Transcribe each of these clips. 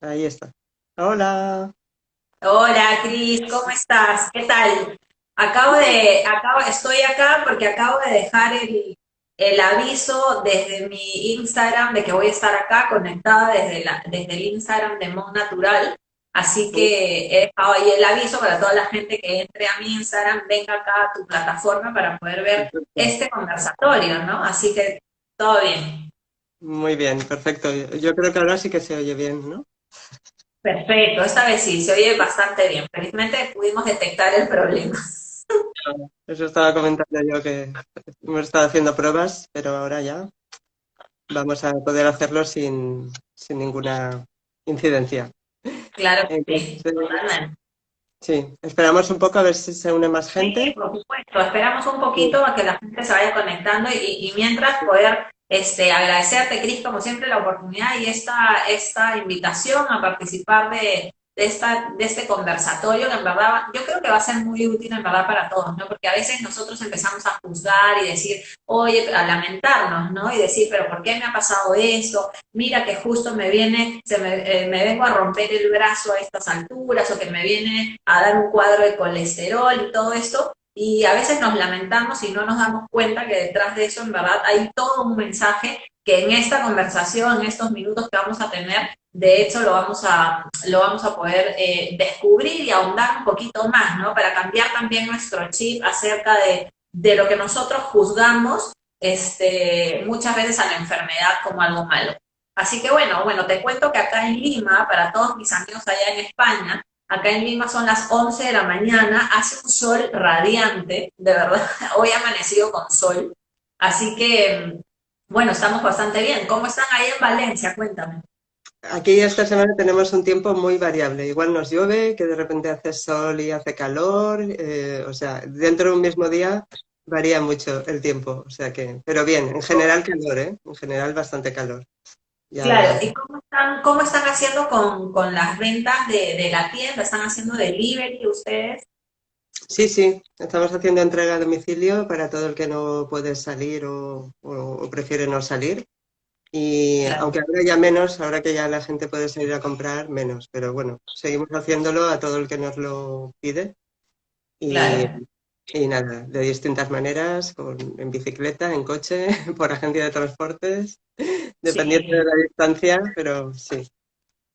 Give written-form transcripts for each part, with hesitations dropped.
Ahí está. Hola. Hola, Cris, ¿cómo estás? ¿Qué tal? Estoy acá porque acabo de dejar el aviso desde mi Instagram de que voy a estar acá conectada desde el Instagram de Mon Natural. Así que he dejado ahí el aviso para toda la gente que entre a mi Instagram, venga acá a tu plataforma para poder ver Perfecto. este conversatorio, ¿no? Así que todo bien. Muy bien, perfecto. Yo creo que ahora sí que se oye bien, ¿no? Perfecto, esta vez sí, se oye bastante bien. Felizmente pudimos detectar el problema. Eso estaba comentando yo que hemos estado haciendo pruebas, pero ahora ya vamos a poder hacerlo sin ninguna incidencia. Claro que sí, Entonces, totalmente. sí, esperamos un poco a ver si se une más Sí, gente. por supuesto. Esperamos un Sí, poquito a que la gente se vaya conectando y mientras poder agradecerte, Cris, como siempre, la oportunidad y esta invitación a participar de este conversatorio, que en verdad yo creo que va a ser muy útil en verdad para todos, ¿no? Porque a veces nosotros empezamos a juzgar y decir, oye, a lamentarnos, ¿no? Y decir, pero ¿por qué me ha pasado eso? Mira que justo me vengo a romper el brazo a estas alturas o que me viene a dar un cuadro de colesterol y todo esto. Y a veces nos lamentamos y no nos damos cuenta que detrás de eso en verdad hay todo un mensaje que en esta conversación, en estos minutos que vamos a tener, de hecho lo vamos a poder descubrir y ahondar un poquito más, ¿no? Para cambiar también nuestro chip acerca de lo que nosotros juzgamos muchas veces a la enfermedad como algo malo. Así que bueno, te cuento que acá en Lima, para todos mis amigos allá en España, acá en Lima son las 11 de la mañana, hace un sol radiante, de verdad, hoy ha amanecido con sol. Así que, bueno, estamos bastante bien. ¿Cómo están ahí en Valencia? Cuéntame. aquí esta semana tenemos un tiempo muy variable. Igual nos llueve, que de repente hace sol y hace calor. O sea, dentro de un mismo día varía mucho el tiempo. O sea que, pero bien, en general calor, ¿eh? En general bastante calor. Ya. Claro, ¿y cómo están haciendo con las ventas de la tienda? ¿Están haciendo delivery ustedes? Sí, sí, estamos haciendo entrega a domicilio para todo el que no puede salir o prefiere no salir. Y Claro, aunque ahora ya menos, ahora que ya la gente puede salir a comprar, menos. Pero bueno, seguimos haciéndolo a todo el que nos lo pide. Y, claro. y nada, de distintas maneras, en bicicleta, en coche, por agencia de transportes, dependiendo de Sí, la distancia, pero sí,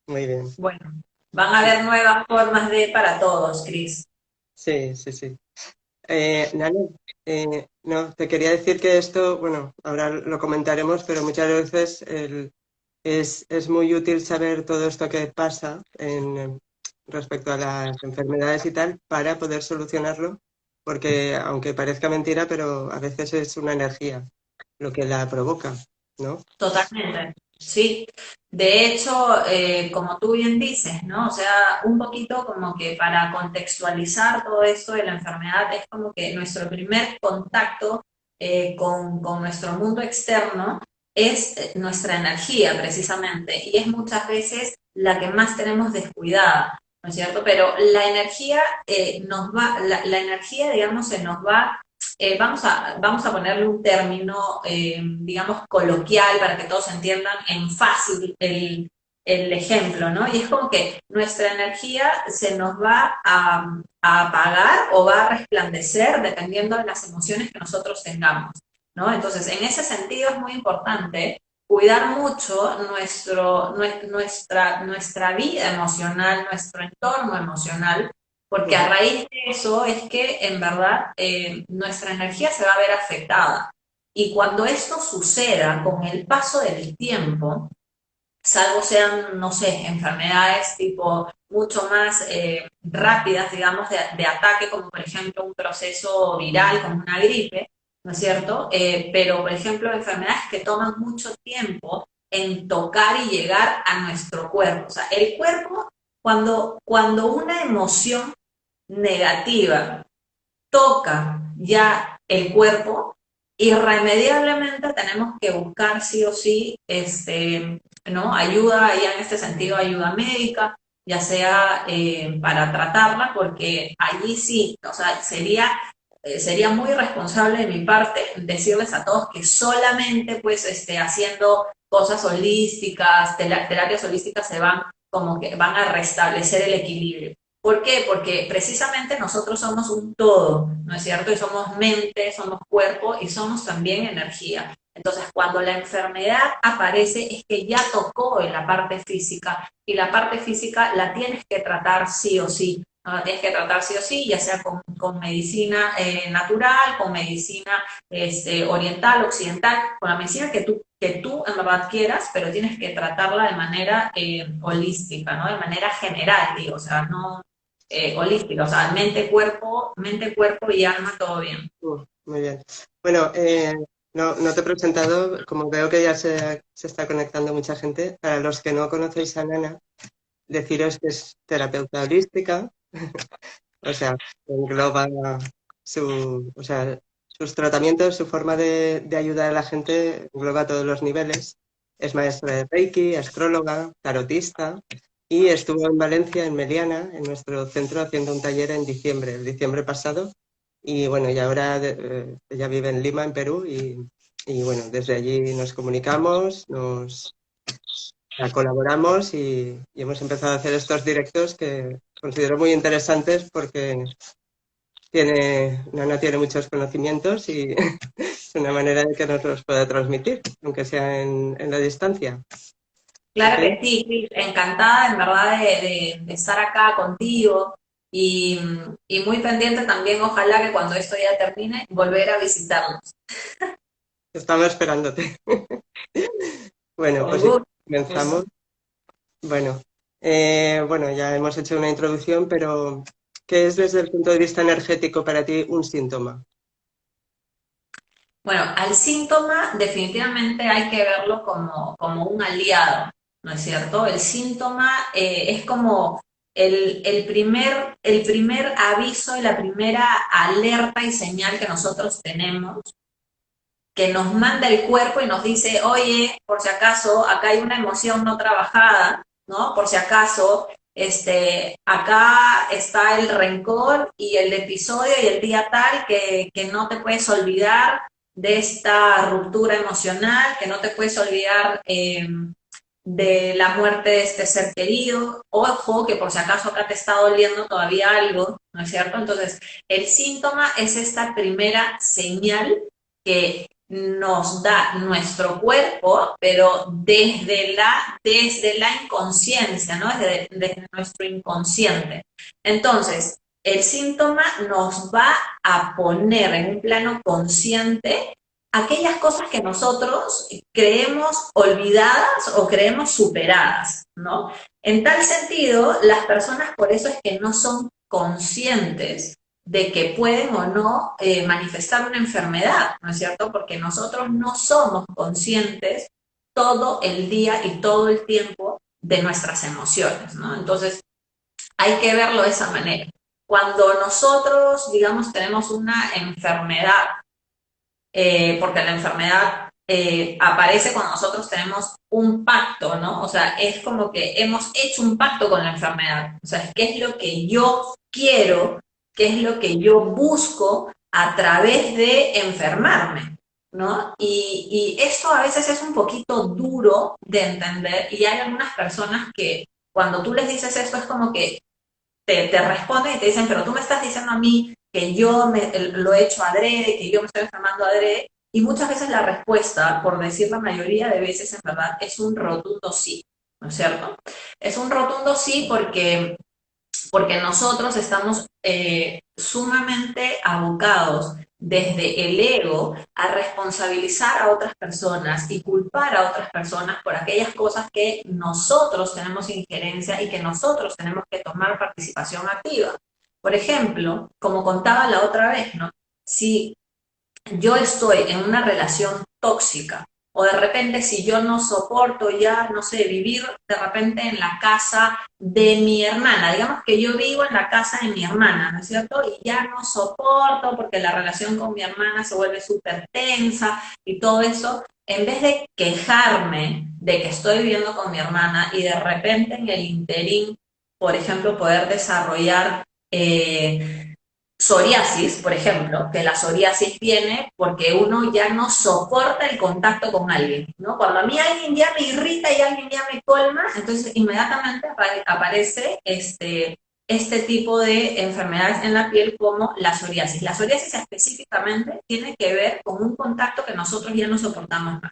muy bien. bueno, van a haber nuevas formas de para todos, Cris. Sí, sí, sí. Nani, no, te quería decir que esto, bueno, ahora lo comentaremos, pero muchas veces es muy útil saber todo esto que pasa respecto a las enfermedades y tal para poder solucionarlo, porque aunque parezca mentira, pero a veces es una energía lo que la provoca, ¿no? Totalmente, sí. De hecho, como tú bien dices, ¿no? O sea, un poquito como que para contextualizar todo esto de la enfermedad es como que nuestro primer contacto con nuestro mundo externo es nuestra energía, precisamente, y es muchas veces la que más tenemos descuidada, ¿no es cierto? Pero la energía la energía, digamos, se nos va vamos a ponerle un término, digamos, coloquial para que todos entiendan en fácil el ejemplo, ¿no? Y es como que nuestra energía se nos va a apagar o va a resplandecer dependiendo de las emociones que nosotros tengamos, ¿no? Entonces, en ese sentido es muy importante cuidar mucho nuestra vida emocional, nuestro entorno emocional, porque a Ujú. raíz de eso es que en verdad nuestra energía se va a ver afectada. Y cuando esto suceda con el paso del tiempo, salvo sean, no sé, enfermedades tipo mucho más rápidas, digamos, de ataque, como por ejemplo un proceso viral, como una gripe, ¿no es cierto? Pero, por ejemplo, enfermedades que toman mucho tiempo en tocar y llegar a nuestro cuerpo. O sea, el cuerpo, cuando una emoción negativa toca ya el cuerpo, irremediablemente tenemos que buscar sí o sí, ¿no? Ayuda, ya en este sentido, ayuda médica, ya sea para tratarla, porque allí sí, o sea, sería muy irresponsable de mi parte decirles a todos que solamente pues haciendo cosas holísticas, terapias holísticas se van como que van a restablecer el equilibrio. ¿Por qué? Porque precisamente nosotros somos un todo, ¿no es cierto? Y somos mente, somos cuerpo y somos también energía. Entonces, cuando la enfermedad aparece es que ya tocó en la parte física y la parte física la tienes que tratar sí o sí. ¿No? La tienes que tratar sí o sí, ya sea con medicina natural, con medicina oriental, occidental, con la medicina que tú en verdad quieras, pero tienes que tratarla de manera holística, ¿no? De manera general, digo, o sea, no holística, o sea, mente, cuerpo y alma, todo bien. Muy bien. Bueno, no te he presentado, como veo que ya se está conectando mucha gente. Para los que no conocéis a Nana, deciros que es terapeuta holística, o sea, engloba o sea, sus tratamientos, su forma de ayudar a la gente engloba todos los niveles. Es maestra de Reiki, astróloga, tarotista y estuvo en Valencia, en Meliana, en nuestro centro, haciendo un taller en diciembre, el diciembre pasado. Y bueno, y ahora ella vive en Lima, en Perú, y bueno, desde allí nos comunicamos, colaboramos y hemos empezado a hacer estos directos que considero muy interesantes porque Nana tiene muchos conocimientos y es una manera de que nos los pueda transmitir, aunque sea en la distancia. ¿Ok? Claro que sí, sí, encantada en verdad de estar acá contigo y, y muy pendiente también, ojalá que cuando esto ya termine, volver a visitarnos. Estamos esperándote. Bueno, Con pues si gusto. comenzamos. Bueno, bueno, ya hemos hecho una introducción, pero ¿qué es desde el punto de vista energético para ti un síntoma? Bueno, al síntoma definitivamente hay que verlo como un aliado, ¿no es cierto? El síntoma es como el primer aviso y la primera alerta y señal que nosotros tenemos, que nos manda el cuerpo y nos dice, oye, por si acaso, acá hay una emoción no trabajada, ¿no? Por si acaso, acá está el rencor y el episodio y el día tal que no te puedes olvidar de esta ruptura emocional, que no te puedes olvidar de la muerte de este ser querido. Ojo, que por si acaso acá te está doliendo todavía algo, ¿no es cierto? Entonces, el síntoma es esta primera señal que nos da nuestro cuerpo, pero desde la inconsciencia, ¿no? Desde nuestro inconsciente. Entonces, el síntoma nos va a poner en un plano consciente aquellas cosas que nosotros creemos olvidadas o creemos superadas, ¿no? En tal sentido, las personas por eso es que no son conscientes de que pueden o no manifestar una enfermedad, ¿no es cierto? Porque nosotros no somos conscientes todo el día y todo el tiempo de nuestras emociones, ¿no? Entonces, hay que verlo de esa manera. Cuando nosotros, digamos, tenemos una enfermedad, porque la enfermedad aparece cuando nosotros tenemos un pacto, ¿no? O sea, es como que hemos hecho un pacto con la enfermedad. O sea, ¿qué es lo que yo quiero? ¿Qué es lo que yo busco a través de enfermarme? ¿No? Y esto a veces es un poquito duro de entender y hay algunas personas que cuando tú les dices esto es como que te responden y te dicen, pero tú me estás diciendo a mí que lo he hecho adrede, que yo me estoy enfermando adrede, y muchas veces la respuesta, por decir la mayoría de veces en verdad, es un rotundo sí, ¿no es cierto? Es un rotundo sí porque nosotros estamos sumamente abocados desde el ego a responsabilizar a otras personas y culpar a otras personas por aquellas cosas que nosotros tenemos injerencia y que nosotros tenemos que tomar participación activa. Por ejemplo, como contaba la otra vez, ¿no? Si yo estoy en una relación tóxica o de repente si yo no soporto ya, no sé, vivir de repente en la casa de mi hermana, digamos que yo vivo en la casa de mi hermana, ¿no es cierto? Y ya no soporto porque la relación con mi hermana se vuelve súper tensa y todo eso, en vez de quejarme de que estoy viviendo con mi hermana y de repente en el interín, por ejemplo, poder desarrollar psoriasis, por ejemplo, que la psoriasis viene porque uno ya no soporta el contacto con alguien, ¿no? Cuando a mí alguien ya me irrita y alguien ya me colma, entonces inmediatamente aparece este tipo de enfermedades en la piel como la psoriasis. La psoriasis específicamente tiene que ver con un contacto que nosotros ya no soportamos más.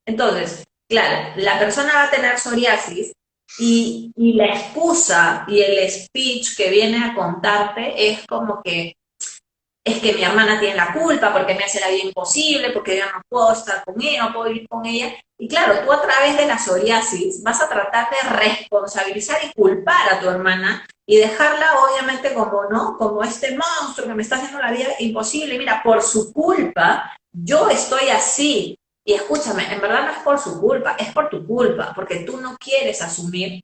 Entonces, claro, la persona va a tener psoriasis y la excusa y el speech que viene a contarte es como que es que mi hermana tiene la culpa porque me hace la vida imposible, porque yo no puedo estar con ella, no puedo vivir con ella. Y claro, tú a través de la psoriasis vas a tratar de responsabilizar y culpar a tu hermana y dejarla obviamente como, ¿no? Como este monstruo que me está haciendo la vida imposible. Mira, por su culpa, yo estoy así. Y escúchame, en verdad no es por su culpa, es por tu culpa, porque tú no quieres asumir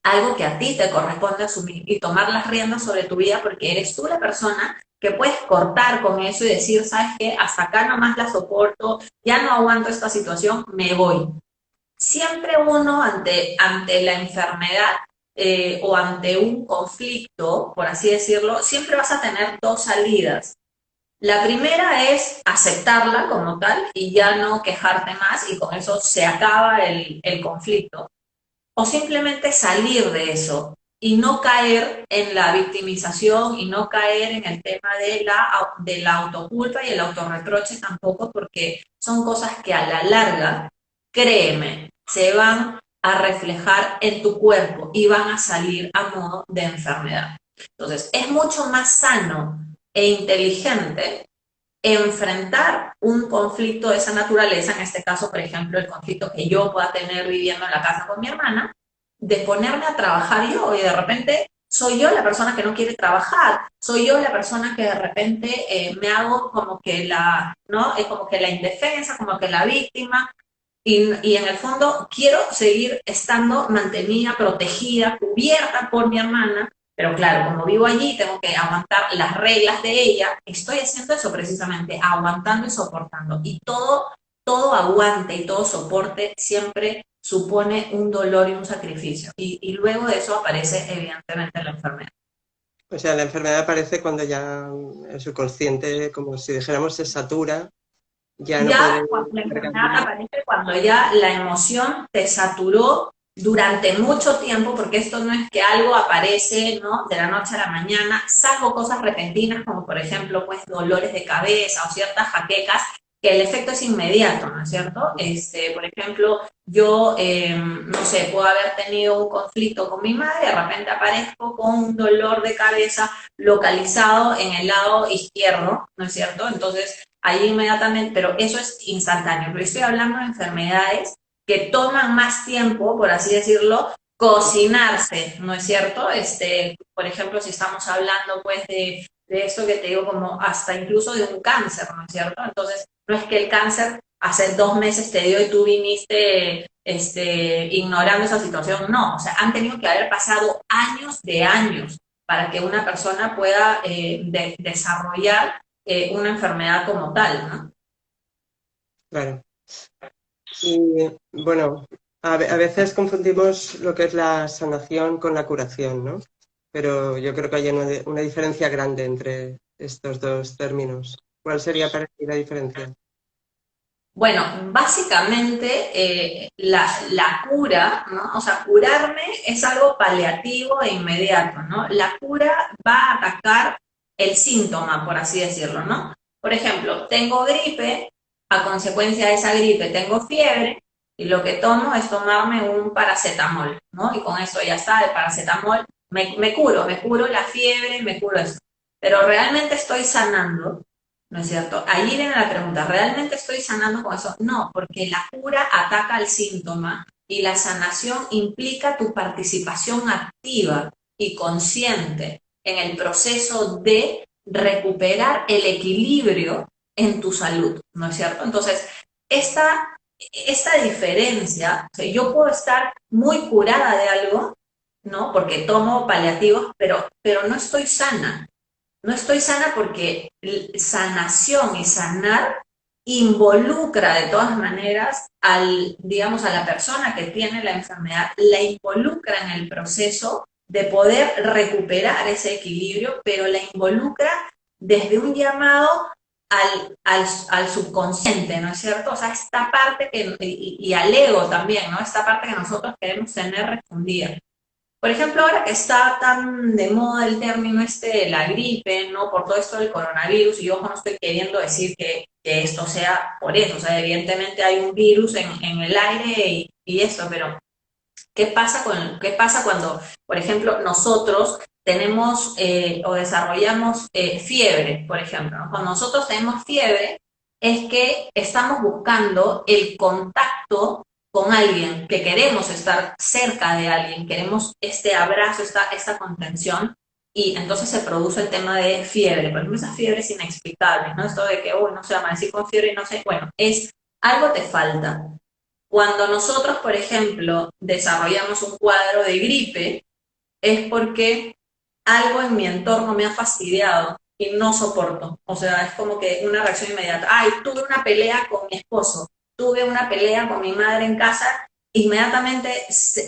algo que a ti te corresponde asumir y tomar las riendas sobre tu vida porque eres tú la persona que puedes cortar con eso y decir, ¿sabes qué? Hasta acá nomás la soporto, ya no aguanto esta situación, me voy. Siempre uno ante la enfermedad o ante un conflicto, por así decirlo, siempre vas a tener dos salidas. La primera es aceptarla como tal y ya no quejarte más y con eso se acaba el conflicto o simplemente salir de eso y no caer en la victimización y no caer en el tema de la autoculpa y el autorreproche tampoco, porque son cosas que a la larga, créeme, se van a reflejar en tu cuerpo y van a salir a modo de enfermedad. Entonces, es mucho más sano e inteligente enfrentar un conflicto de esa naturaleza, en este caso, por ejemplo, el conflicto que yo pueda tener viviendo en la casa con mi hermana, de ponerme a trabajar yo y de repente soy yo la persona que no quiere trabajar, soy yo la persona que de repente me hago como que la, ¿no? Es como que la indefensa, como que la víctima, y en el fondo quiero seguir estando mantenida, protegida, cubierta por mi hermana, pero claro, como vivo allí, tengo que aguantar las reglas de ella. Estoy haciendo eso precisamente, aguantando y soportando. Y todo aguante y todo soporte siempre supone un dolor y un sacrificio. Y luego de eso aparece evidentemente la enfermedad. O sea, la enfermedad aparece cuando ya el subconsciente, como si dijéramos, se satura, ya no puede Ya la cargar enfermedad más. aparece cuando ya la emoción te saturó durante mucho tiempo, porque esto no es que algo aparece, ¿no? De la noche a la mañana, salvo cosas repentinas como por ejemplo pues dolores de cabeza o ciertas jaquecas, que el efecto es inmediato, ¿no es cierto? Por ejemplo, yo, no sé, puedo haber tenido un conflicto con mi madre, de repente aparezco con un dolor de cabeza localizado en el lado izquierdo, ¿no es cierto? Entonces, ahí inmediatamente, pero eso es instantáneo. Pero estoy hablando de enfermedades que toman más tiempo, por así decirlo, cocinarse, ¿no es cierto? Por ejemplo, si estamos hablando pues de esto que te digo como hasta incluso de un cáncer, ¿no es cierto? Entonces, no es que el cáncer hace 2 meses te dio y tú viniste ignorando esa situación, no, o sea, han tenido que haber pasado años de años para que una persona pueda desarrollar una enfermedad como tal, ¿no? Claro. Y bueno, a veces confundimos lo que es la sanación con la curación, ¿no? Pero yo creo que hay una diferencia grande entre estos dos términos. ¿Cuál sería para ti la diferencia? Bueno, básicamente la cura, ¿no? O sea, curarme es algo paliativo e inmediato, ¿no? La cura va a atacar el síntoma, por así decirlo, ¿no? Por ejemplo, tengo gripe, a consecuencia de esa gripe tengo fiebre y lo que tomo es tomarme un paracetamol, ¿no? Y con eso ya está, el paracetamol me curo la fiebre, me curo eso. Pero realmente estoy sanando, ¿no es cierto? Ahí viene la pregunta, ¿realmente estoy sanando con eso? No, porque la cura ataca al síntoma y la sanación implica tu participación activa y consciente en el proceso de recuperar el equilibrio en tu salud, ¿no es cierto? Entonces, esta diferencia, o sea, yo puedo estar muy curada de algo, ¿no? Porque tomo paliativos, pero no estoy sana. No estoy sana porque sanación y sanar involucra de todas maneras digamos, a la persona que tiene la enfermedad, la involucra en el proceso de poder recuperar ese equilibrio, pero la involucra desde un llamado al subconsciente, ¿no es cierto? O sea, esta parte y al ego también, ¿no? Esta parte que nosotros queremos tener refundida. Por ejemplo, ahora que está tan de moda el término este de la gripe, ¿no? Por todo esto del coronavirus, y ojo, no estoy queriendo decir que esto sea por eso, o sea, evidentemente hay un virus en el aire y esto, pero qué pasa cuando, por ejemplo, nosotros tenemos o desarrollamos fiebre, por ejemplo, ¿no? Cuando nosotros tenemos fiebre, es que estamos buscando el contacto con alguien, que queremos estar cerca de alguien, queremos este abrazo, esta contención, y entonces se produce el tema de fiebre. Por ejemplo, esas fiebres inexplicables, ¿no? Esto de que, uy, no sé, amanecí con fiebre y no sé, bueno, es algo te falta. Cuando nosotros, por ejemplo, desarrollamos un cuadro de gripe, es porque algo en mi entorno me ha fastidiado y no soporto. O sea, es como que una reacción inmediata. Ay, tuve una pelea con mi esposo, tuve una pelea con mi madre en casa, inmediatamente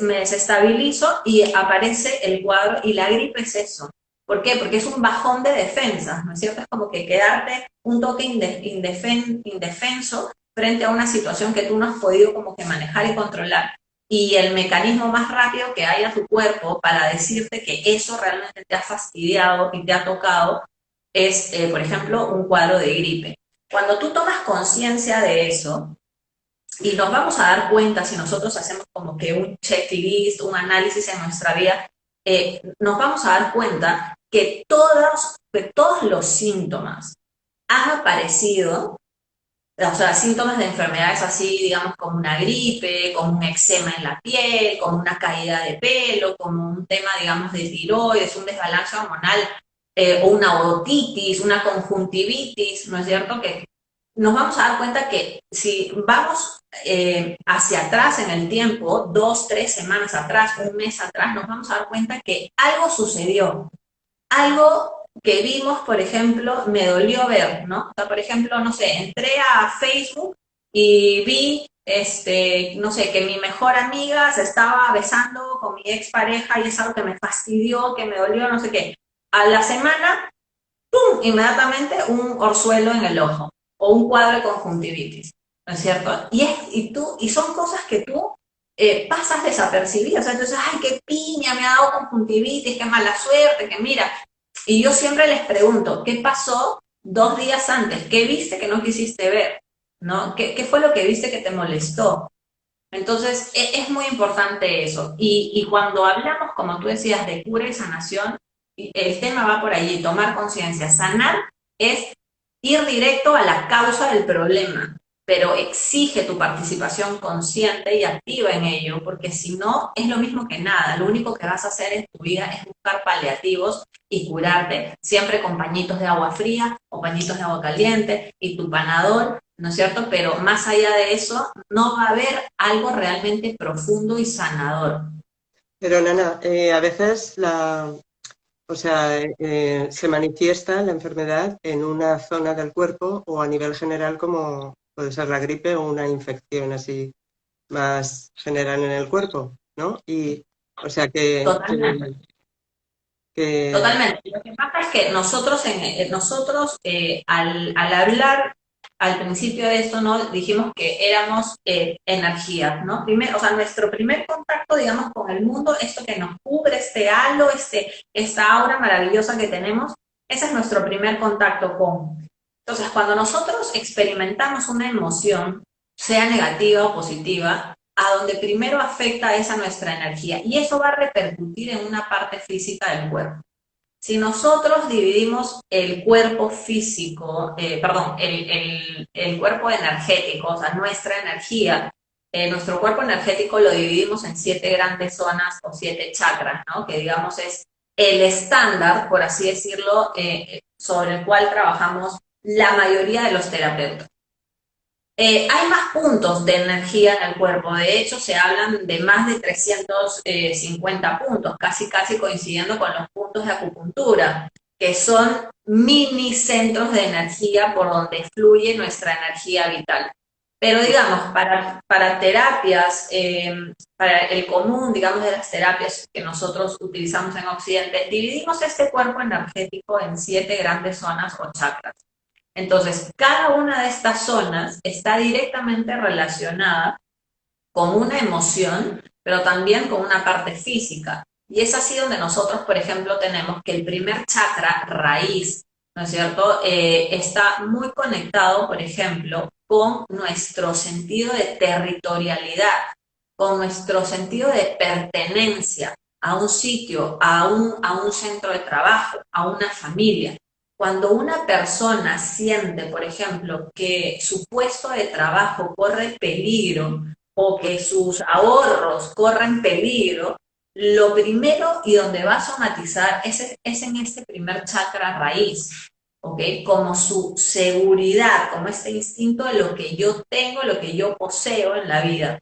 me desestabilizo y aparece el cuadro y la gripe es eso. ¿Por qué? Porque es un bajón de defensas, ¿no es cierto? Es como que quedarte un toque indefenso frente a una situación que tú no has podido como que manejar y controlar. Y el mecanismo más rápido que hay a tu cuerpo para decirte que eso realmente te ha fastidiado y te ha tocado es, por ejemplo, un cuadro de gripe. Cuando tú tomas conciencia de eso, y nos vamos a dar cuenta si nosotros hacemos como que un checklist, un análisis en nuestra vida, nos vamos a dar cuenta que todos los síntomas han aparecido, o sea, síntomas de enfermedades así, digamos, como una gripe, como un eczema en la piel, como una caída de pelo, como un tema, digamos, de tiroides, un desbalance hormonal, o una otitis, una conjuntivitis, ¿no es cierto? Que nos vamos a dar cuenta que si vamos hacia atrás en el tiempo, 2, 3 semanas atrás, un mes atrás, nos vamos a dar cuenta que algo sucedió, algo que vimos, por ejemplo, me dolió ver, ¿no? O sea, por ejemplo, no sé, entré a Facebook y vi, no sé, que mi mejor amiga se estaba besando con mi expareja y es algo que me fastidió, que me dolió, no sé qué. A la semana, ¡pum!, inmediatamente un orzuelo en el ojo o un cuadro de conjuntivitis, ¿no es cierto? Y son cosas que tú pasas desapercibidas, o sea, entonces, ay, qué piña, me ha dado conjuntivitis, qué mala suerte, que mira. Y yo siempre les pregunto, ¿qué pasó 2 días antes? ¿Qué viste que no quisiste ver? ¿No? ¿Qué fue lo que viste que te molestó? Entonces, es muy importante eso. Y cuando hablamos, como tú decías, de cura y sanación, el tema va por allí, tomar conciencia. Sanar es ir directo a la causa del problema, pero exige tu participación consciente y activa en ello, porque si no, es lo mismo que nada. Lo único que vas a hacer en tu vida es buscar paliativos y curarte, siempre con pañitos de agua fría o pañitos de agua caliente y tu panadol, ¿no es cierto? Pero más allá de eso, no va a haber algo realmente profundo y sanador. Pero Nana, a veces o sea, se manifiesta la enfermedad en una zona del cuerpo o a nivel general como puede ser la gripe o una infección así más general en el cuerpo, ¿no? Y o sea Totalmente. que Totalmente. Lo que pasa es que nosotros al hablar al principio de esto, ¿no? Dijimos que éramos energía, ¿no? O sea, nuestro primer contacto, digamos, con el mundo, esto que nos cubre, este halo, esta aura maravillosa que tenemos, ese es nuestro primer contacto con. Entonces, cuando nosotros experimentamos una emoción, sea negativa o positiva, a donde primero afecta es a nuestra energía y eso va a repercutir en una parte física del cuerpo. Si nosotros dividimos el cuerpo físico, perdón, el cuerpo energético, o sea, nuestra energía, nuestro cuerpo energético lo dividimos en 7 grandes zonas o 7 chakras, ¿no? Que digamos es el estándar, por así decirlo, sobre el cual trabajamos la mayoría de los terapeutas. Hay más puntos de energía en el cuerpo, de hecho se hablan de más de 350 puntos, casi casi coincidiendo con los puntos de acupuntura, que son mini centros de energía por donde fluye nuestra energía vital. Pero digamos, para terapias, para el común, digamos, de las terapias que nosotros utilizamos en Occidente, dividimos este cuerpo energético en 7 grandes zonas o chakras. Entonces, cada una de estas zonas está directamente relacionada con una emoción, pero también con una parte física. Y es así donde nosotros, por ejemplo, tenemos que el primer chakra, raíz, ¿no es cierto?, está muy conectado, por ejemplo, con nuestro sentido de territorialidad, con nuestro sentido de pertenencia a un sitio, a un centro de trabajo, a una familia. Cuando una persona siente, por ejemplo, que su puesto de trabajo corre peligro, o que sus ahorros corren peligro, lo primero y donde va a somatizar es en este primer chakra raíz, ¿ok? Como su seguridad, como este instinto de lo que yo tengo, lo que yo poseo en la vida.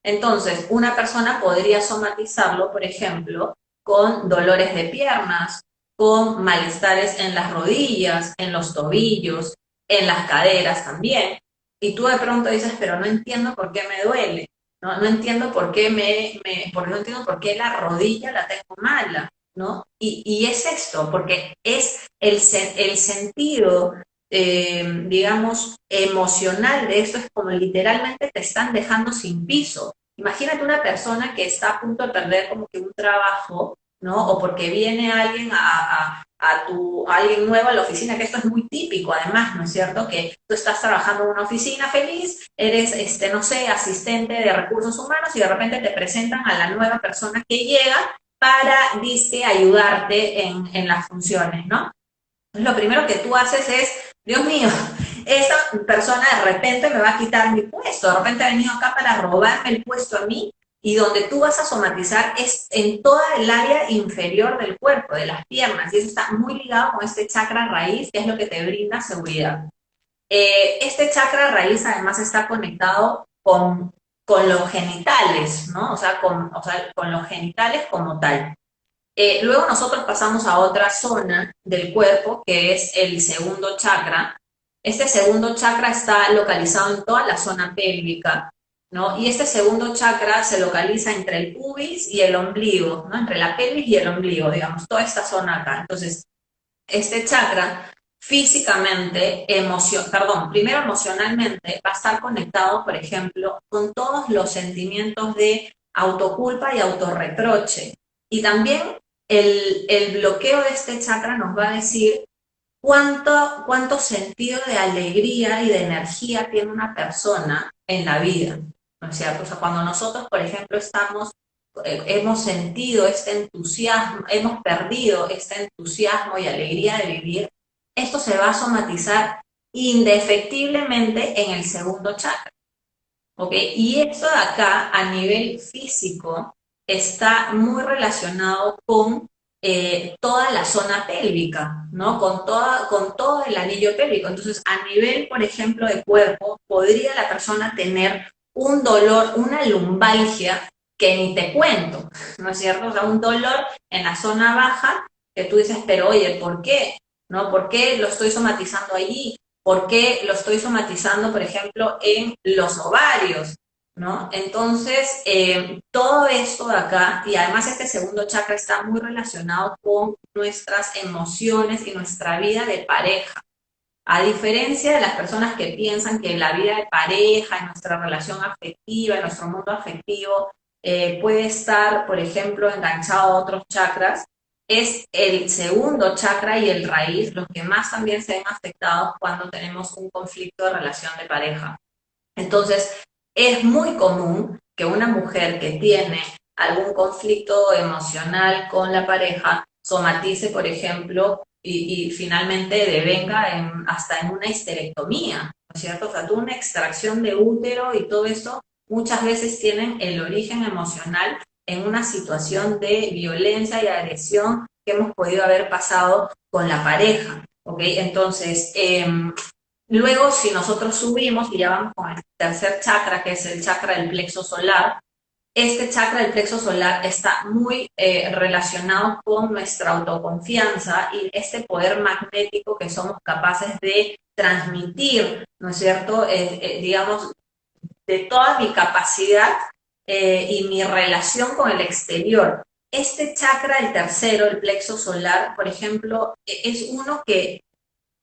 Entonces, una persona podría somatizarlo, por ejemplo, con dolores de piernas, con malestares en las rodillas, en los tobillos, en las caderas también. Y tú de pronto dices, pero no entiendo por qué me duele, no, no entiendo por qué porque no entiendo por qué la rodilla la tengo mala, ¿no? Y es esto, porque es el sentido, digamos, emocional de esto, es como literalmente te están dejando sin piso. Imagínate una persona que está a punto de perder como que un trabajo, ¿no? O porque viene alguien a alguien nuevo a la oficina, que esto es muy típico además, ¿no es cierto? Que tú estás trabajando en una oficina feliz, eres, no sé, asistente de recursos humanos y de repente te presentan a la nueva persona que llega para, dice, ayudarte en las funciones, ¿no? Lo primero que tú haces es, Dios mío, esta persona de repente me va a quitar mi puesto, de repente ha venido acá para robarme el puesto a mí, y donde tú vas a somatizar es en toda el área inferior del cuerpo, de las piernas, y eso está muy ligado con este chakra raíz, que es lo que te brinda seguridad. Este chakra raíz además está conectado con los genitales, ¿no? O sea, con los genitales como tal. Luego nosotros pasamos a otra zona del cuerpo que es el segundo chakra. Este segundo chakra está localizado en toda la zona pélvica, ¿no? Y este segundo chakra se localiza entre el pubis y el ombligo, ¿no? Entre la pelvis y el ombligo, digamos, toda esta zona acá. Entonces, este chakra físicamente, primero emocionalmente, va a estar conectado, por ejemplo, con todos los sentimientos de autoculpa y autorreproche. Y también el bloqueo de este chakra nos va a decir cuánto sentido de alegría y de energía tiene una persona en la vida. ¿No es cierto? O sea, cuando nosotros, por ejemplo, hemos sentido este entusiasmo, hemos perdido este entusiasmo y alegría de vivir, esto se va a somatizar indefectiblemente en el segundo chakra. ¿Ok? Y esto de acá, a nivel físico, está muy relacionado con toda la zona pélvica, ¿no? Con todo el anillo pélvico. Entonces, a nivel, por ejemplo, de cuerpo, podría la persona tener un dolor, una lumbalgia que ni te cuento, ¿no es cierto? O sea, un dolor en la zona baja que tú dices, pero oye, ¿por qué? ¿No? ¿Por qué lo estoy somatizando allí? ¿Por qué lo estoy somatizando, por ejemplo, en los ovarios? ¿No? Entonces, todo esto de acá, y además este segundo chakra está muy relacionado con nuestras emociones y nuestra vida de pareja. A diferencia de las personas que piensan que la vida de pareja, en nuestra relación afectiva, en nuestro mundo afectivo, puede estar, por ejemplo, enganchado a otros chakras, es el segundo chakra y el raíz los que más también se ven afectados cuando tenemos un conflicto de relación de pareja. Entonces, es muy común que una mujer que tiene algún conflicto emocional con la pareja somatice, por ejemplo, y finalmente devenga hasta en una histerectomía, ¿no es cierto? O sea, tú una extracción de útero y todo eso muchas veces tienen el origen emocional en una situación de violencia y agresión que hemos podido haber pasado con la pareja, ¿ok? Entonces, luego, si nosotros subimos y ya vamos con el tercer chakra, que es el chakra del plexo solar, este chakra del plexo solar está muy relacionado con nuestra autoconfianza y este poder magnético que somos capaces de transmitir, ¿no es cierto? Digamos, de toda mi capacidad y mi relación con el exterior. Este chakra, el tercero, el plexo solar, por ejemplo, es uno que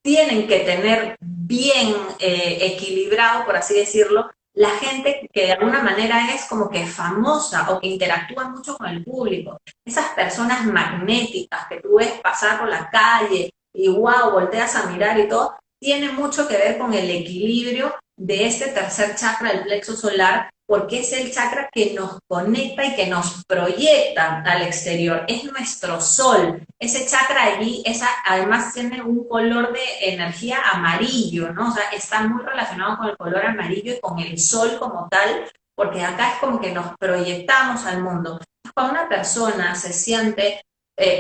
tienen que tener bien equilibrado, por así decirlo, la gente que de alguna manera es como que famosa o que interactúa mucho con el público. Esas personas magnéticas que tú ves pasar por la calle y wow, volteas a mirar y todo, tiene mucho que ver con el equilibrio de este tercer chakra, el plexo solar, porque es el chakra que nos conecta y que nos proyecta al exterior. Es nuestro sol. Ese chakra allí, además tiene un color de energía amarillo, ¿no? O sea, está muy relacionado con el color amarillo y con el sol como tal, porque acá es como que nos proyectamos al mundo. Cuando una persona se siente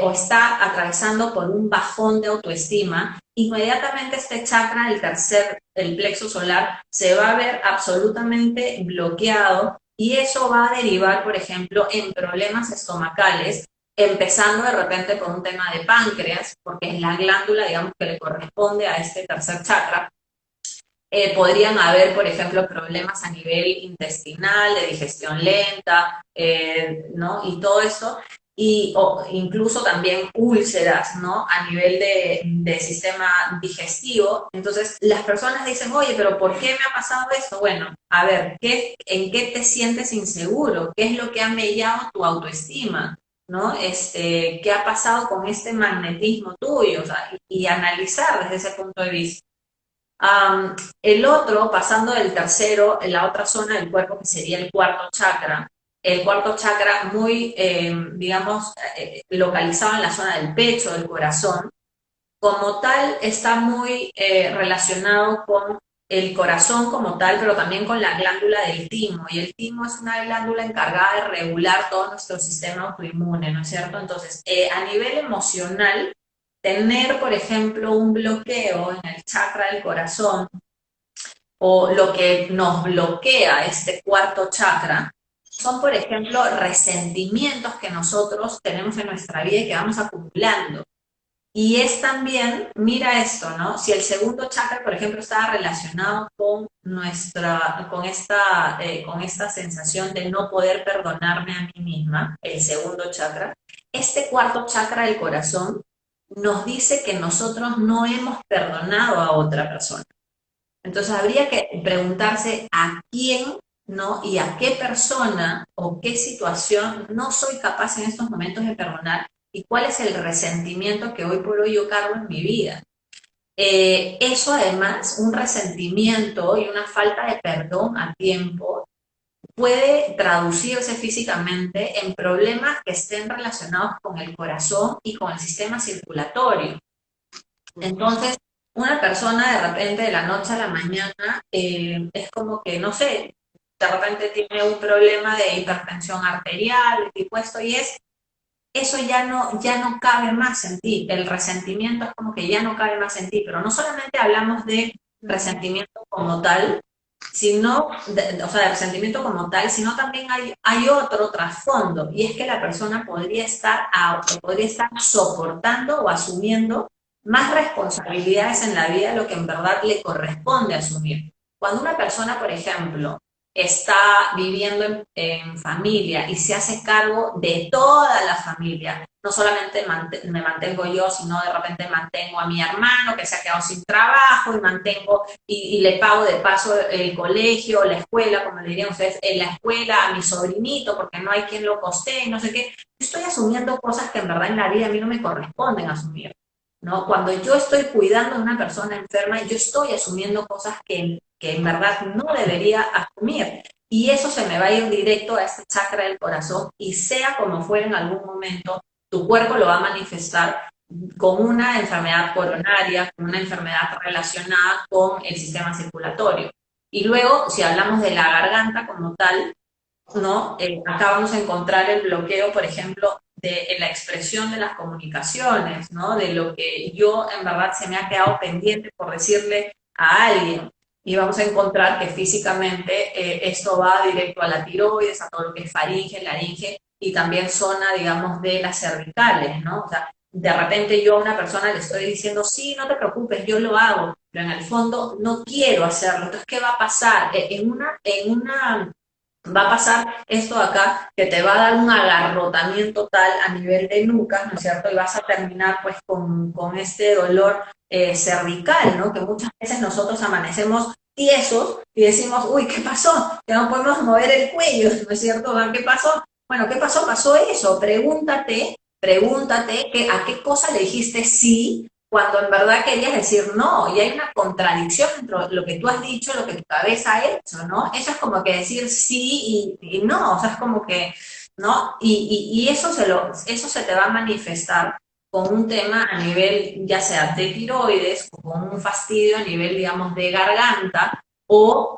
o está atravesando por un bajón de autoestima, inmediatamente este chakra, el tercer, el plexo solar, se va a ver absolutamente bloqueado y eso va a derivar, por ejemplo, en problemas estomacales, empezando de repente por un tema de páncreas, porque es la glándula, digamos, que le corresponde a este tercer chakra. Podrían haber, por ejemplo, problemas a nivel intestinal, de digestión lenta, ¿no? Y todo eso, o incluso también úlceras, ¿no? A nivel de sistema digestivo. Entonces, las personas dicen, oye, pero ¿por qué me ha pasado esto? Bueno, a ver, ¿en qué te sientes inseguro? ¿Qué es lo que ha mellado tu autoestima? ¿No? ¿Qué ha pasado con este magnetismo tuyo? O sea, y analizar desde ese punto de vista. El otro, pasando del tercero, en la otra zona del cuerpo, que sería el cuarto chakra muy, digamos, localizado en la zona del pecho, del corazón, como tal está muy relacionado con el corazón como tal, pero también con la glándula del timo, y el timo es una glándula encargada de regular todo nuestro sistema autoinmune, ¿no es cierto? Entonces, a nivel emocional, tener, por ejemplo, un bloqueo en el chakra del corazón o lo que nos bloquea este cuarto chakra son, por ejemplo, resentimientos que nosotros tenemos en nuestra vida y que vamos acumulando. Y es también, mira esto, ¿no? Si el segundo chakra, por ejemplo, estaba relacionado con con esta sensación de no poder perdonarme a mí misma, el segundo chakra, este cuarto chakra del corazón nos dice que nosotros no hemos perdonado a otra persona. Entonces habría que preguntarse a quién, ¿no? Y a qué persona o qué situación no soy capaz en estos momentos de perdonar y cuál es el resentimiento que hoy por hoy yo cargo en mi vida. Eso además, un resentimiento y una falta de perdón a tiempo puede traducirse físicamente en problemas que estén relacionados con el corazón y con el sistema circulatorio. Entonces, una persona de repente de la noche a la mañana es como que, no sé, de repente tiene un problema de hipertensión arterial, tipo esto, y eso ya no cabe más en ti. El resentimiento es como que ya no cabe más en ti, pero no solamente hablamos de resentimiento como tal, o sea, de resentimiento como tal, sino también hay otro trasfondo, y es que la persona podría estar soportando o asumiendo más responsabilidades en la vida de lo que en verdad le corresponde asumir. Cuando una persona, por ejemplo, está viviendo en familia y se hace cargo de toda la familia, no solamente me mantengo yo, sino de repente mantengo a mi hermano que se ha quedado sin trabajo y mantengo y le pago de paso el colegio, la escuela, como le dirían ustedes, en la escuela a mi sobrinito porque no hay quien lo costee y no sé qué. Yo estoy asumiendo cosas que en verdad en la vida a mí no me corresponden asumir, ¿no? Cuando yo estoy cuidando a una persona enferma, yo estoy asumiendo cosas que en verdad no debería asumir. Y eso se me va a ir directo a este chakra del corazón y sea como fuera en algún momento, tu cuerpo lo va a manifestar con una enfermedad coronaria, con una enfermedad relacionada con el sistema circulatorio. Y luego, si hablamos de la garganta como tal, ¿no? Acá vamos a encontrar el bloqueo, por ejemplo, en la expresión de las comunicaciones, ¿no? De lo que yo en verdad se me ha quedado pendiente por decirle a alguien. Y vamos a encontrar que físicamente esto va directo a la tiroides, a todo lo que es faringe, laringe y también zona, digamos, de las cervicales, ¿no? O sea, de repente yo a una persona le estoy diciendo, sí, no te preocupes, yo lo hago, pero en el fondo no quiero hacerlo. Entonces, ¿qué va a pasar? Va a pasar esto de acá, que te va a dar un agarrotamiento tal a nivel de nuca, ¿no es cierto? Y vas a terminar pues con este dolor cervical, ¿no? Que muchas veces nosotros amanecemos tiesos y decimos, uy, ¿qué pasó? Que no podemos mover el cuello, ¿no es cierto? ¿Qué pasó? Bueno, ¿qué pasó? Pasó eso. Pregúntate a qué cosa le dijiste sí cuando en verdad querías decir no, y hay una contradicción entre lo que tú has dicho y lo que tu cabeza ha hecho, ¿no? Eso es como que decir sí y no, o sea, es como que, ¿no? Y eso eso se te va a manifestar con un tema a nivel, ya sea de tiroides, o con un fastidio a nivel, digamos, de garganta, o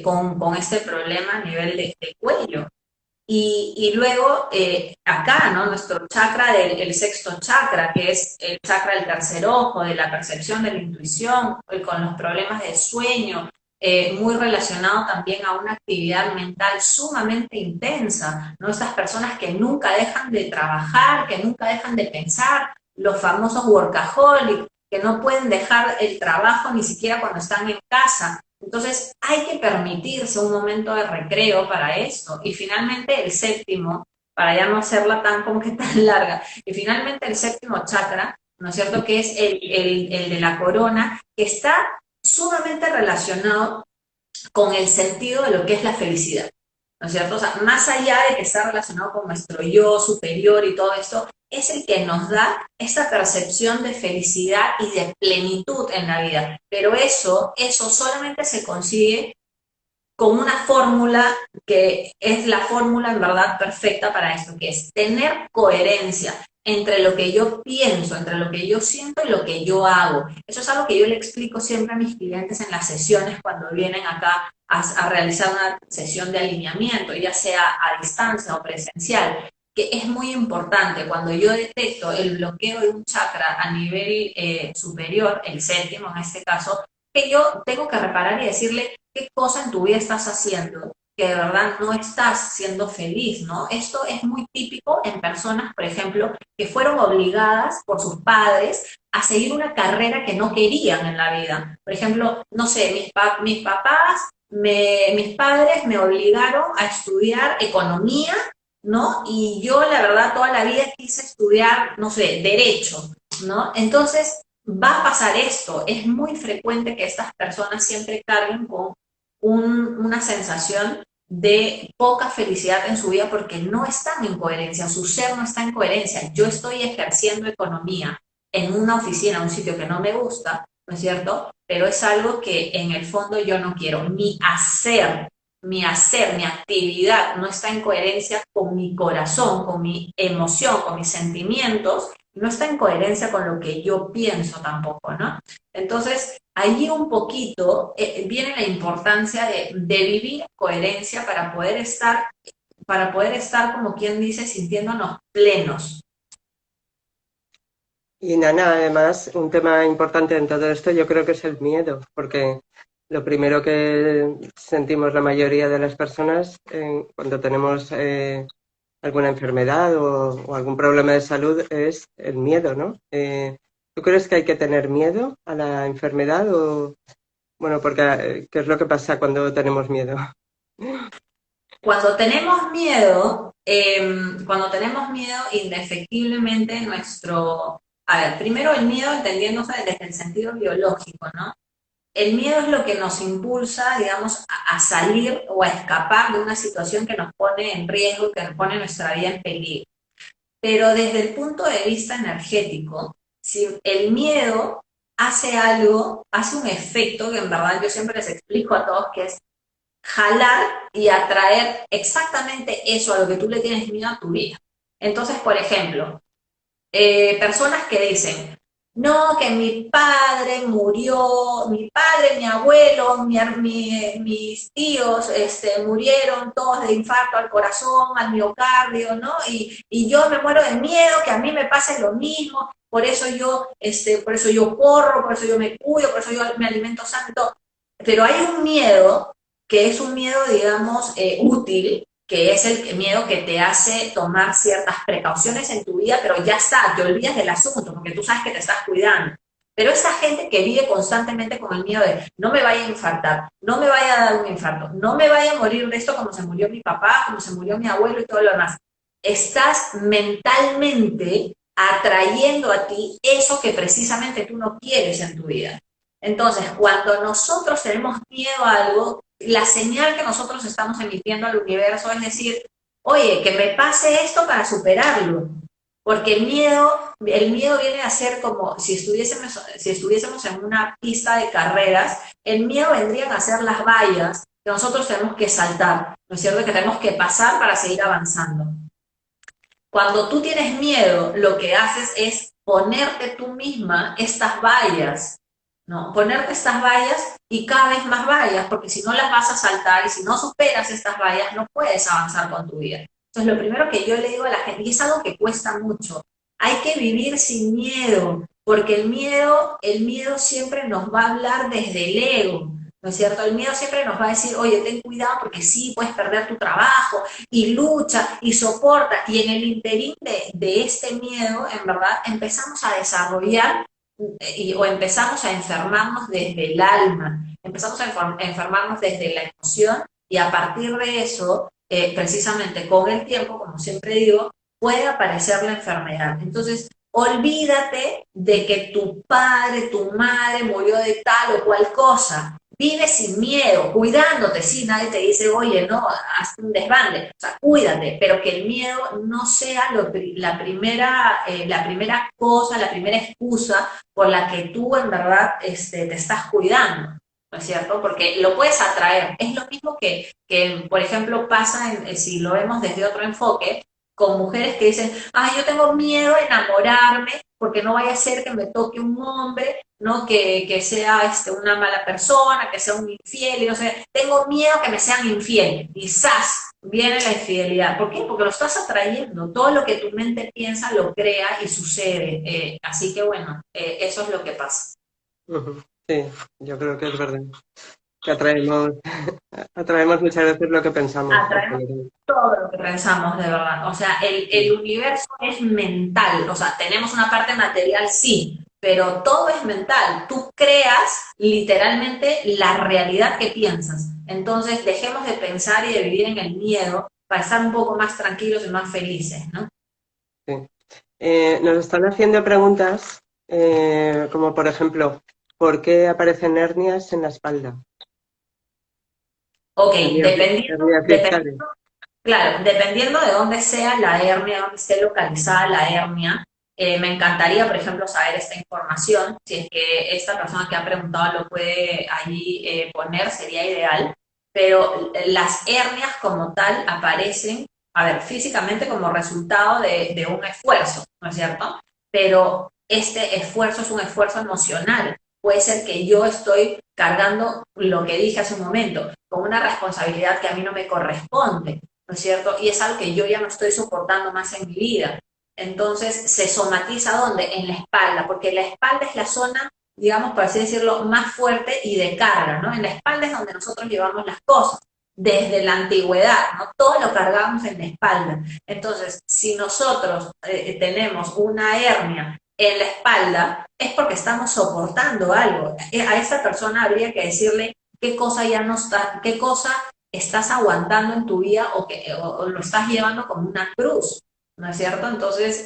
con este problema a nivel de cuello. Y luego acá, ¿no? Nuestro chakra el sexto chakra, que es el chakra del tercer ojo, de la percepción, de la intuición, con los problemas de sueño, muy relacionado también a una actividad mental sumamente intensa, ¿no? Estas personas que nunca dejan de trabajar, que nunca dejan de pensar, los famosos workaholics, que no pueden dejar el trabajo ni siquiera cuando están en casa. Entonces hay que permitirse un momento de recreo para esto. Y finalmente el séptimo, para ya no hacerla tan como que tan larga, y finalmente el séptimo chakra, ¿no es cierto? Que es el de la corona, que está sumamente relacionado con el sentido de lo que es la felicidad, ¿no es cierto? O sea, más allá de que está relacionado con nuestro yo superior y todo esto, es el que nos da esa percepción de felicidad y de plenitud en la vida. Pero eso solamente se consigue con una fórmula que es la fórmula en verdad perfecta para esto, que es tener coherencia entre lo que yo pienso, entre lo que yo siento y lo que yo hago. Eso es algo que yo le explico siempre a mis clientes en las sesiones cuando vienen acá a realizar una sesión de alineamiento, ya sea a distancia o presencial, que es muy importante cuando yo detecto el bloqueo de un chakra a nivel superior, el séptimo en este caso, que yo tengo que reparar y decirle qué cosa en tu vida estás haciendo que de verdad no estás siendo feliz, ¿no? Esto es muy típico en personas, por ejemplo, que fueron obligadas por sus padres a seguir una carrera que no querían en la vida. Por ejemplo, no sé, mis papás, mis padres me obligaron a estudiar economía, ¿no? Y yo, la verdad, toda la vida quise estudiar, no sé, derecho, ¿no? Entonces, va a pasar esto. Es muy frecuente que estas personas siempre carguen con una sensación de poca felicidad en su vida porque no están en coherencia, su ser no está en coherencia. Yo estoy ejerciendo economía en una oficina, un sitio que no me gusta, ¿no es cierto? Pero es algo que en el fondo yo no quiero. Mi actividad no está en coherencia con mi corazón, con mi emoción, con mis sentimientos, no está en coherencia con lo que yo pienso tampoco, ¿no? Entonces, allí un poquito viene la importancia de vivir coherencia para poder estar, como quien dice, sintiéndonos plenos. Y Nana, además, un tema importante en todo esto yo creo que es el miedo, porque lo primero que sentimos la mayoría de las personas cuando tenemos alguna enfermedad o algún problema de salud es el miedo, ¿no? ¿Tú crees que hay que tener miedo a la enfermedad o, bueno, porque qué es lo que pasa cuando tenemos miedo? Cuando cuando tenemos miedo, indefectiblemente a ver, primero el miedo entendiéndose desde el sentido biológico, ¿no? El miedo es lo que nos impulsa, digamos, a salir o a escapar de una situación que nos pone en riesgo, que nos pone nuestra vida en peligro. Pero desde el punto de vista energético, si el miedo hace algo, hace un efecto que en verdad yo siempre les explico a todos que es jalar y atraer exactamente eso a lo que tú le tienes miedo a tu vida. Entonces, por ejemplo, personas que dicen, no, que mi padre murió, mi padre, mi abuelo, mis tíos murieron todos de infarto al corazón, al miocardio, ¿no? Y yo me muero de miedo que a mí me pase lo mismo, por eso yo corro, por eso yo me cuido, por eso yo me alimento sano, pero hay un miedo que es un miedo, digamos, útil, que es el miedo que te hace tomar ciertas precauciones en tu vida, pero ya está, te olvidas del asunto, porque tú sabes que te estás cuidando. Pero esa gente que vive constantemente con el miedo de no me vaya a infartar, no me vaya a dar un infarto, no me vaya a morir de esto como se murió mi papá, como se murió mi abuelo y todo lo demás, estás mentalmente atrayendo a ti eso que precisamente tú no quieres en tu vida. Entonces, cuando nosotros tenemos miedo a algo, la señal que nosotros estamos emitiendo al universo es decir, oye, que me pase esto para superarlo. Porque el miedo viene a ser como si estuviésemos en una pista de carreras, el miedo vendrían a ser las vallas que nosotros tenemos que saltar, ¿no es cierto? Que tenemos que pasar para seguir avanzando. Cuando tú tienes miedo, lo que haces es ponerte tú misma estas vallas, ¿no? Ponerte estas vallas y cada vez más vallas, porque si no las vas a saltar y si no superas estas vallas, no puedes avanzar con tu vida. Entonces, lo primero que yo le digo a la gente, y es algo que cuesta mucho, hay que vivir sin miedo, porque el miedo siempre nos va a hablar desde el ego, ¿no es cierto? El miedo siempre nos va a decir, oye, ten cuidado porque sí, puedes perder tu trabajo, y lucha y soporta. Y en el interín de este miedo, en verdad, empezamos a desarrollar o empezamos a enfermarnos desde el alma, empezamos a enfermarnos desde la emoción y a partir de eso, precisamente con el tiempo, como siempre digo, puede aparecer la enfermedad. Entonces, olvídate de que tu padre, tu madre murió de tal o cual cosa. Vive sin miedo, cuidándote, sí, nadie te dice, oye, no, haz un desbande, o sea, cuídate, pero que el miedo no sea la primera cosa, la primera excusa por la que tú en verdad te estás cuidando, ¿no es cierto? Porque lo puedes atraer. Es lo mismo que por ejemplo, pasa, si lo vemos desde otro enfoque, con mujeres que dicen, ay, yo tengo miedo a enamorarme porque no vaya a ser que me toque un hombre, ¿no? Que sea una mala persona, que sea un infiel, y no sé, tengo miedo a que me sean infiel. Y ¡zas! Viene la infidelidad. ¿Por qué? Porque lo estás atrayendo. Todo lo que tu mente piensa lo crea y sucede. Así que bueno, eso es lo que pasa. Ujú. Sí, yo creo que es verdad. Que atraemos, atraemos muchas veces lo que pensamos. Atraemos todo lo que pensamos de verdad. O sea, el universo es mental. O sea, tenemos una parte material, sí, pero todo es mental. Tú creas literalmente la realidad que piensas. Entonces, dejemos de pensar y de vivir en el miedo para estar un poco más tranquilos y más felices, ¿no? Sí. Nos están haciendo preguntas como por ejemplo, ¿por qué aparecen hernias en la espalda? Ok, Hernias, hernias dependiendo. discales. Claro, dependiendo de dónde sea la hernia, dónde esté localizada la hernia, me encantaría, por ejemplo, saber esta información. Si es que esta persona que ha preguntado lo puede allí poner, sería ideal. Pero las hernias como tal aparecen, a ver, físicamente como resultado de un esfuerzo, ¿no es cierto? Pero este esfuerzo es un esfuerzo emocional. Puede ser que yo estoy cargando lo que dije hace un momento, con una responsabilidad que a mí no me corresponde, ¿no es cierto? Y es algo que yo ya no estoy soportando más en mi vida. Entonces, se somatiza ¿dónde? En la espalda, porque la espalda es la zona, digamos, por así decirlo, más fuerte y de carga, ¿no? En la espalda es donde nosotros llevamos las cosas, desde la antigüedad, ¿no? Todo lo cargamos en la espalda. Entonces, si nosotros tenemos una hernia en la espalda, es porque estamos soportando algo. A esta persona habría que decirle qué cosa ya no está, qué cosa estás aguantando en tu vida o lo estás llevando como una cruz, ¿no es cierto? Entonces,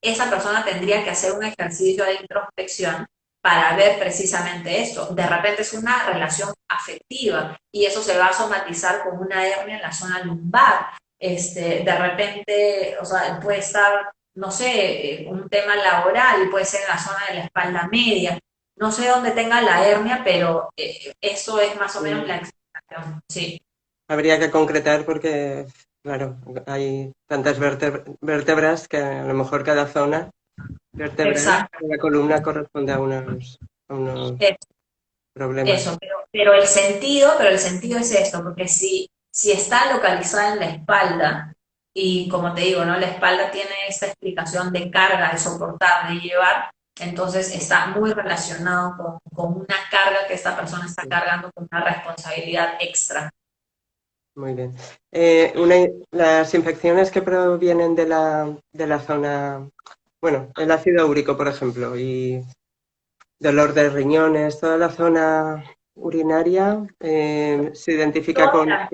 esa persona tendría que hacer un ejercicio de introspección para ver precisamente esto. De repente es una relación afectiva y eso se va a somatizar con una hernia en la zona lumbar. De repente, o sea, puede estar, no sé, un tema laboral, puede ser en la zona de la espalda media. No sé dónde tenga la hernia, pero eso es más o menos la explicación. Sí, Habría que concretar porque, claro, hay tantas vértebras que a lo mejor cada zona vertebral exacto. de la columna corresponde a unos problemas. Eso, pero el sentido es esto, porque si está localizada en la espalda, y como te digo, ¿no? La espalda tiene esta explicación de carga, de soportar, de llevar, entonces está muy relacionado con una carga que esta persona está cargando con una responsabilidad extra. Muy bien. Las infecciones que provienen de la zona, bueno, el ácido úrico, por ejemplo, y dolor de riñones, toda la zona urinaria se identifica Toda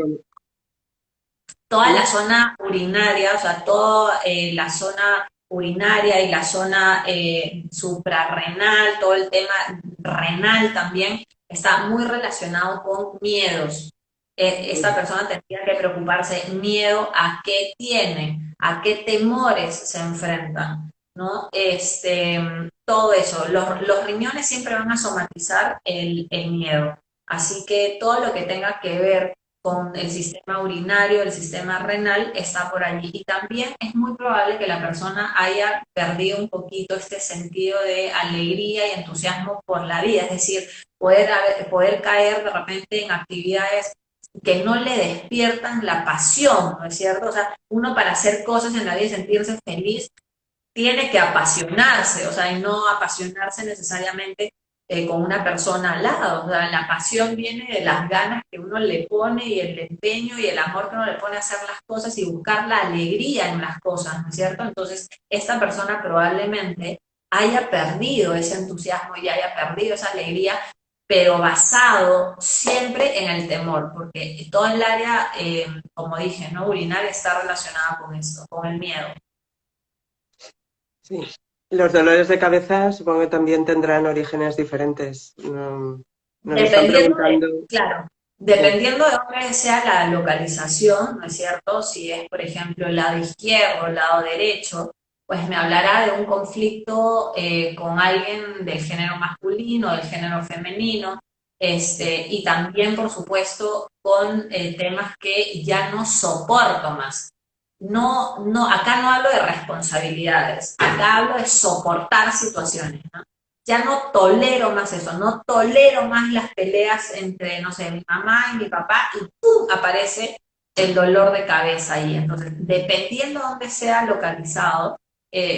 toda la ¿cómo? zona urinaria, o sea, toda la zona urinaria y la zona suprarrenal, todo el tema renal también está muy relacionado con miedos. Esta persona tendría que preocuparse miedo a qué tiene, a qué temores se enfrentan, ¿no? Todo eso, los riñones siempre van a somatizar el miedo. Así que todo lo que tenga que ver con el sistema urinario, el sistema renal, está por allí. Y también es muy probable que la persona haya perdido un poquito este sentido de alegría y entusiasmo por la vida, es decir, poder caer de repente en actividades que no le despiertan la pasión, ¿no es cierto? O sea, uno para hacer cosas en la vida y sentirse feliz tiene que apasionarse, o sea, y no apasionarse necesariamente con una persona al lado. O sea, la pasión viene de las ganas que uno le pone y el empeño y el amor que uno le pone a hacer las cosas y buscar la alegría en las cosas, ¿no es cierto? Entonces, esta persona probablemente haya perdido ese entusiasmo y haya perdido esa alegría, pero basado siempre en el temor, porque todo el área, como dije, ¿no? Urinaria está relacionada con esto, con el miedo. Sí. Los dolores de cabeza supongo que también tendrán orígenes diferentes. Nos están Dependiendo de, preguntando. claro, Sí. dependiendo de dónde sea la localización, ¿no es cierto? Si es, por ejemplo, el lado izquierdo o el lado derecho, pues me hablará de un conflicto con alguien del género masculino, del género femenino, y también, por supuesto, con temas que ya no soporto más. No, no, acá no hablo de responsabilidades, acá hablo de soportar situaciones, ¿no? Ya no tolero más eso, no tolero más las peleas entre, no sé, mi mamá y mi papá y ¡pum! Aparece el dolor de cabeza ahí. Entonces, dependiendo de dónde sea localizado,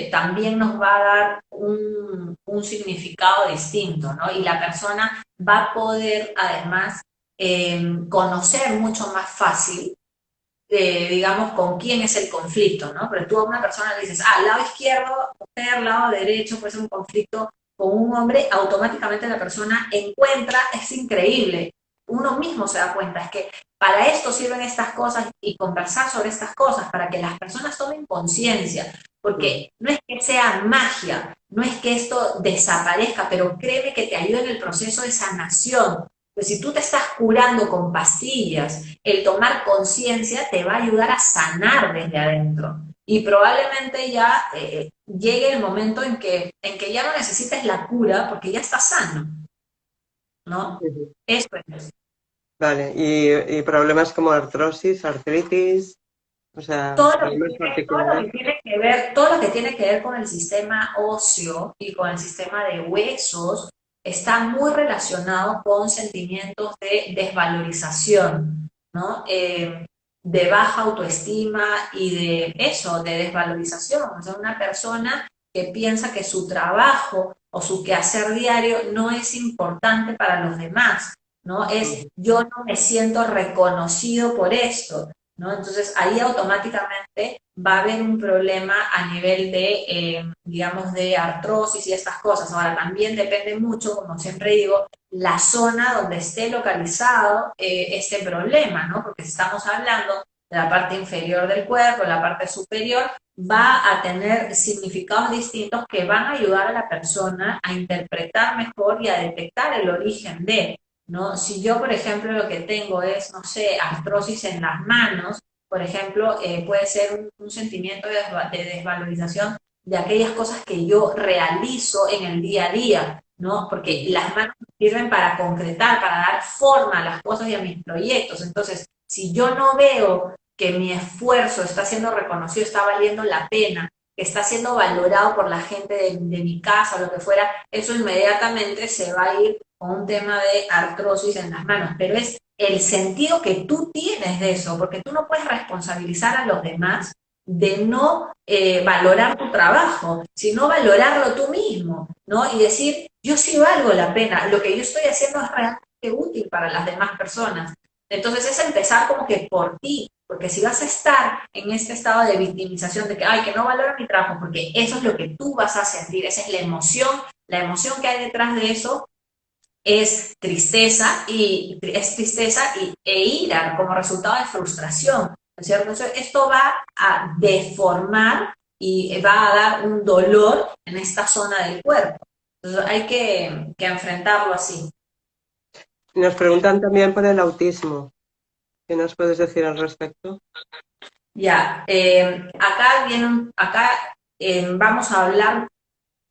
también nos va a dar un significado distinto, ¿no? Y la persona va a poder además conocer mucho más fácil digamos, con quién es el conflicto, ¿no? Pero tú a una persona le dices, lado izquierdo, mujer, lado derecho, puede ser un conflicto con un hombre, automáticamente la persona encuentra, es increíble, uno mismo se da cuenta, es que para esto sirven estas cosas y conversar sobre estas cosas, para que las personas tomen conciencia, porque no es que sea magia, no es que esto desaparezca, pero créeme que te ayuda en el proceso de sanación. Pues si tú te estás curando con pastillas, el tomar conciencia te va a ayudar a sanar desde adentro. Y probablemente ya llegue el momento en que ya no necesites la cura porque ya estás sano, ¿no? Ujú. Eso es. Vale, y problemas como artrosis, artritis, o sea, problemas Todo lo articulares. que tiene que ver, todo lo que tiene que ver con el sistema óseo y con el sistema de huesos está muy relacionado con sentimientos de desvalorización, ¿no? De baja autoestima y de eso, de desvalorización. O sea, una persona que piensa que su trabajo o su quehacer diario no es importante para los demás, ¿no? Es Ujú. yo no me siento reconocido por esto, ¿no? Entonces ahí automáticamente va a haber un problema a nivel de, digamos, de artrosis y estas cosas. Ahora también depende mucho, como siempre digo, la zona donde esté localizado este problema, ¿no? Porque si estamos hablando de la parte inferior del cuerpo, la parte superior, va a tener significados distintos que van a ayudar a la persona a interpretar mejor y a detectar el origen de, ¿no? Si yo, por ejemplo, lo que tengo es, no sé, artrosis en las manos, por ejemplo, puede ser un sentimiento de desvalorización de aquellas cosas que yo realizo en el día a día, ¿no? Porque Sí. las manos sirven para concretar, para dar forma a las cosas y a mis proyectos. Entonces, si yo no veo que mi esfuerzo está siendo reconocido, está valiendo la pena, que está siendo valorado por la gente de mi casa o lo que fuera, eso inmediatamente se va a ir con un tema de artrosis en las manos, pero es el sentido que tú tienes de eso, porque tú no puedes responsabilizar a los demás de no valorar tu trabajo, sino valorarlo tú mismo, ¿no? Y decir, yo sí valgo la pena, lo que yo estoy haciendo es realmente útil para las demás personas. Entonces es empezar como que por ti, porque si vas a estar en este estado de victimización de que, ay, que no valoro mi trabajo, porque eso es lo que tú vas a sentir, esa es la emoción que hay detrás de eso es tristeza e ira como resultado de frustración, ¿no es cierto? Entonces, esto va a deformar y va a dar un dolor en esta zona del cuerpo. Entonces, hay que enfrentarlo así. Nos preguntan también por el autismo. ¿Qué nos puedes decir al respecto? Ya, acá vamos a hablar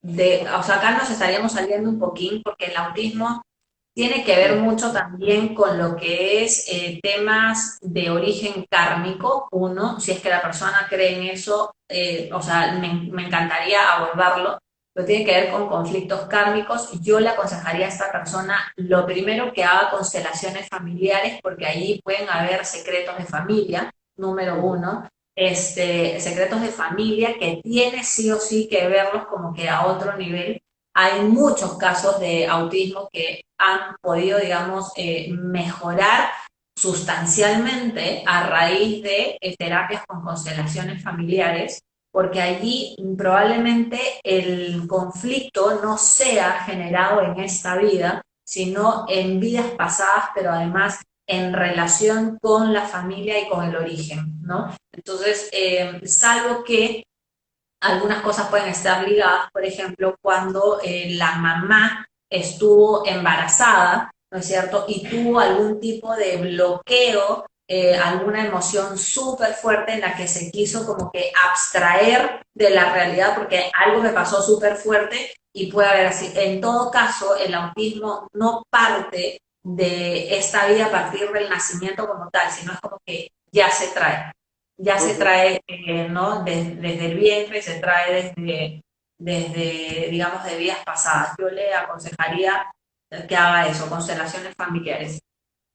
o sea, acá nos estaríamos saliendo un poquín porque el autismo tiene que ver mucho también con lo que es temas de origen kármico, uno, si es que la persona cree en eso, o sea, me encantaría abordarlo, pero tiene que ver con conflictos kármicos. Yo le aconsejaría a esta persona, lo primero que haga constelaciones familiares, porque allí pueden haber secretos de familia, número uno, secretos de familia que tiene sí o sí que verlos como que a otro nivel. Hay muchos casos de autismo que han podido, digamos, mejorar sustancialmente a raíz de terapias con constelaciones familiares, porque allí probablemente el conflicto no sea generado en esta vida, sino en vidas pasadas, pero además en relación con la familia y con el origen, ¿no? Entonces, salvo que algunas cosas pueden estar ligadas, por ejemplo, cuando la mamá estuvo embarazada, ¿no es cierto? Y tuvo algún tipo de bloqueo, alguna emoción súper fuerte en la que se quiso como que abstraer de la realidad porque algo me pasó súper fuerte y puede haber así. En todo caso, el autismo no parte de esta vida a partir del nacimiento como tal, sino es como que ya se Ujú. trae, ¿no? Desde el vientre, se trae desde, digamos, de vidas pasadas. Yo le aconsejaría que haga eso, constelaciones familiares.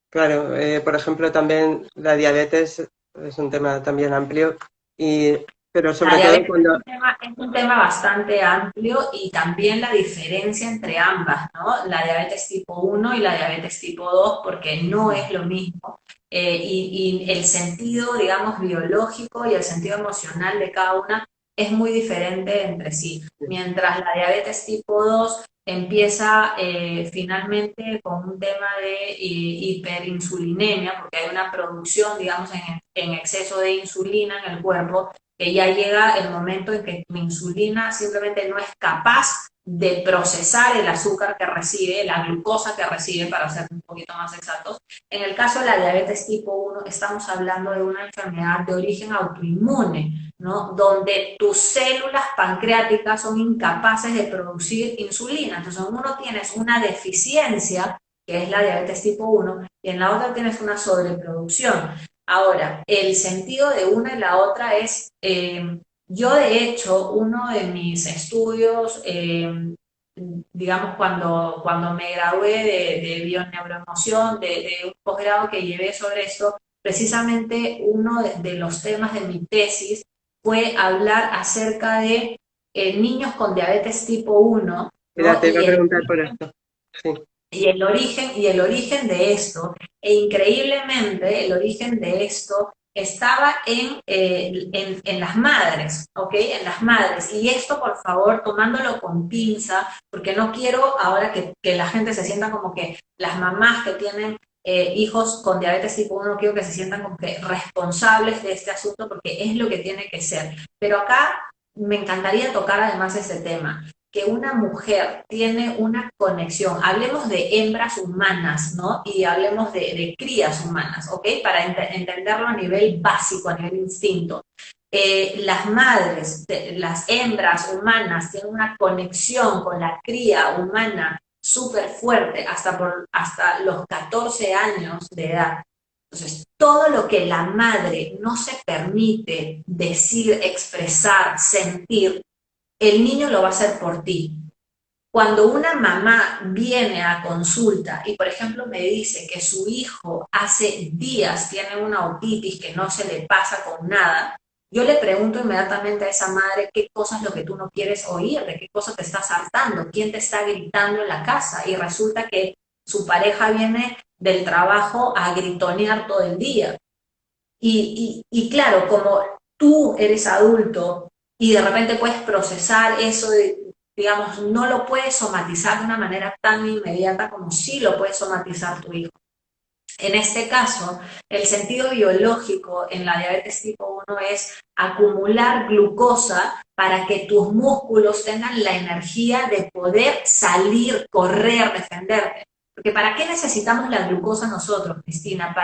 Claro, por ejemplo, también la diabetes es un tema también amplio, y, pero La sobre todo diabetes cuando... es un tema bastante amplio y también la diferencia entre ambas, ¿no? La diabetes tipo uno y la diabetes tipo 2 porque no es lo mismo. Y el sentido, digamos, biológico y el sentido emocional de cada una es muy diferente entre sí. Mientras la diabetes tipo 2 empieza finalmente con un tema de hiperinsulinemia, porque hay una producción, digamos, en exceso de insulina en el cuerpo, que ya llega el momento en que tu insulina simplemente no es capaz de procesar el azúcar que recibe, la glucosa que recibe, para ser un poquito más exactos. En el caso de la diabetes tipo uno estamos hablando de una enfermedad de origen autoinmune, ¿no? Donde tus células pancreáticas son incapaces de producir insulina. Entonces, en uno tienes una deficiencia, que es la diabetes tipo uno y en la otra tienes una sobreproducción. Ahora, el sentido de una y la otra es, yo de hecho, uno de mis estudios, digamos, cuando me gradué de bioneuroemoción, de un posgrado que llevé sobre esto, precisamente uno de los temas de mi tesis fue hablar acerca de niños con diabetes tipo uno, Mira, ¿no? te iba a preguntar por esto. Sí, Y el origen de esto, e increíblemente el origen de esto estaba en las madres, ¿ok? En las madres. Y esto, por favor, tomándolo con pinza, porque no quiero ahora que la gente se sienta como que las mamás que tienen hijos con diabetes tipo 1, no quiero que se sientan como que responsables de este asunto, porque es lo que tiene que ser. Pero acá me encantaría tocar además este tema que una mujer tiene una conexión, hablemos de hembras humanas, ¿no? Y hablemos de crías humanas, ¿ok? Para entenderlo a nivel básico, a nivel instinto. Las madres, las hembras humanas tienen una conexión con la cría humana súper fuerte hasta los 14 años de edad. Entonces, todo lo que la madre no se permite decir, expresar, sentir, el niño lo va a hacer por ti. Cuando una mamá viene a consulta y, por ejemplo, me dice que su hijo hace días tiene una otitis que no se le pasa con nada, yo le pregunto inmediatamente a esa madre qué cosa es lo que tú no quieres oír, de qué cosa te estás hartando, quién te está gritando en la casa. Y resulta que su pareja viene del trabajo a gritonear todo el día. Y claro, como tú eres adulto y de repente puedes procesar eso, digamos, no lo puedes somatizar de una manera tan inmediata como sí lo puede somatizar tu hijo. En este caso, el sentido biológico en la diabetes tipo 1 es acumular glucosa para que tus músculos tengan la energía de poder salir, correr, defenderte. Porque ¿para qué necesitamos la glucosa nosotros, Cristina?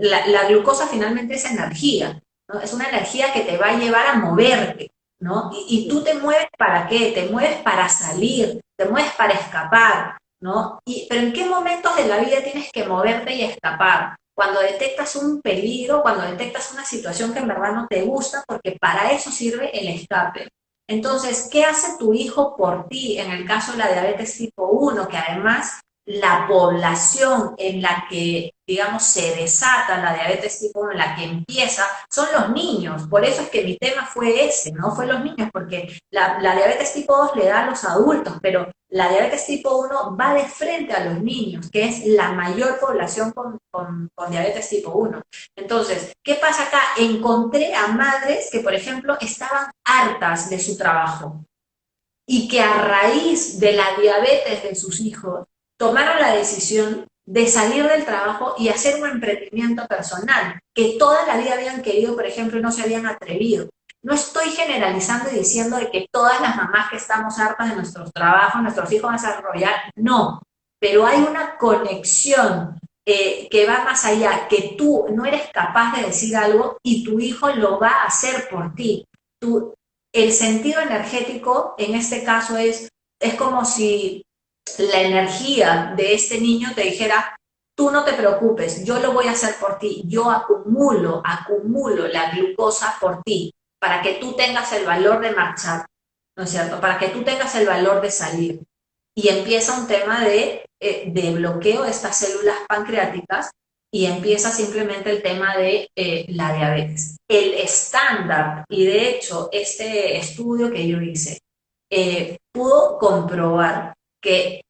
La glucosa finalmente es energía, ¿no? Es una energía que te va a llevar a moverte, ¿no? Y tú te mueves ¿para qué? Te mueves para salir, te mueves para escapar, ¿no? Pero ¿en qué momentos de la vida tienes que moverte y escapar? Cuando detectas un peligro, cuando detectas una situación que en verdad no te gusta, porque para eso sirve el escape. Entonces, ¿qué hace tu hijo por ti en el caso de la diabetes tipo 1? Que además la población en la que, digamos, se desata la diabetes tipo 1, en la que empieza, son los niños. Por eso es que mi tema fue ese, ¿no? Fue los niños, porque la diabetes tipo 2 le da a los adultos, pero la diabetes tipo 1 va de frente a los niños, que es la mayor población con diabetes tipo 1. Entonces, ¿qué pasa acá? Encontré a madres que, por ejemplo, estaban hartas de su trabajo y que a raíz de la diabetes de sus hijos tomaron la decisión de salir del trabajo y hacer un emprendimiento personal que toda la vida habían querido, por ejemplo, y no se habían atrevido. No estoy generalizando y diciendo de que todas las mamás que estamos hartas de nuestros trabajos, nuestros hijos van a desarrollar, no, pero hay una conexión que va más allá, que tú no eres capaz de decir algo y tu hijo lo va a hacer por ti. Tú, el sentido energético en este caso es como si la energía de este niño te dijera, tú no te preocupes, yo lo voy a hacer por ti, yo acumulo la glucosa por ti, para que tú tengas el valor de marchar, ¿no es cierto? Para que tú tengas el valor de salir. Y empieza un tema de bloqueo de estas células pancreáticas y empieza simplemente el tema de la diabetes. El estándar, y de hecho este estudio que yo hice, pudo comprobar que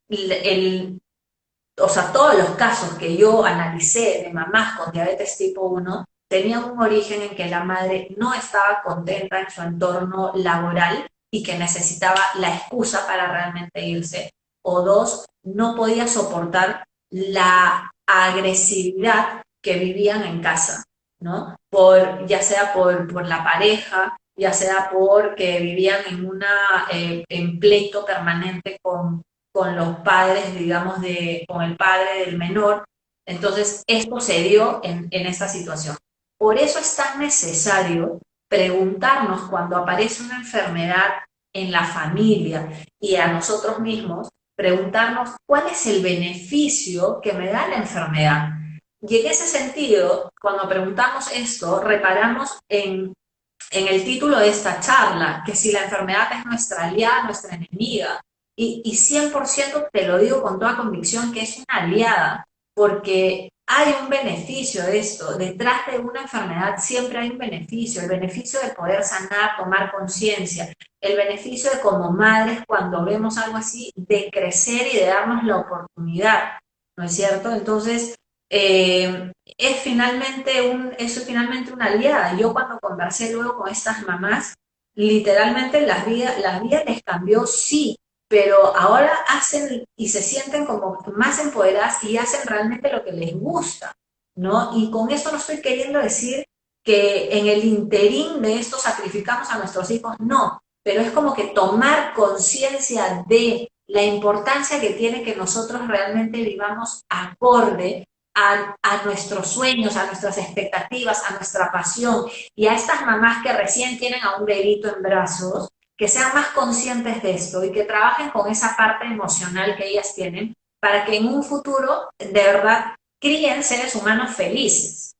o sea, todos los casos que yo analicé de mamás con diabetes tipo 1 tenían un origen en que la madre no estaba contenta en su entorno laboral y que necesitaba la excusa para realmente irse. O dos, no podía soportar la agresividad que vivían en casa, ¿no? Ya sea por la pareja, ya sea porque vivían en pleito permanente con los padres, digamos, con el padre del menor. Entonces, esto se dio en esta situación. Por eso es tan necesario preguntarnos cuando aparece una enfermedad en la familia y a nosotros mismos, preguntarnos cuál es el beneficio que me da la enfermedad. Y en ese sentido, cuando preguntamos esto, reparamos en el título de esta charla, que si la enfermedad es nuestra aliada, nuestra enemiga. Y 100% te lo digo con toda convicción que es una aliada, porque hay un beneficio de esto. Detrás de una enfermedad siempre hay un beneficio, el beneficio de poder sanar, tomar conciencia, el beneficio de como madres cuando vemos algo así, de crecer y de darnos la oportunidad, ¿no es cierto? Entonces, es finalmente una aliada. Yo cuando conversé luego con estas mamás, literalmente la vida les cambió, sí, pero ahora hacen y se sienten como más empoderadas y hacen realmente lo que les gusta, ¿no? Y con esto no estoy queriendo decir que en el interín de esto sacrificamos a nuestros hijos, no, pero es como que tomar conciencia de la importancia que tiene que nosotros realmente vivamos acorde a nuestros sueños, a nuestras expectativas, a nuestra pasión y a estas mamás que recién tienen a un bebito en brazos, que sean más conscientes de esto y que trabajen con esa parte emocional que ellas tienen para que en un futuro de verdad críen seres humanos felices.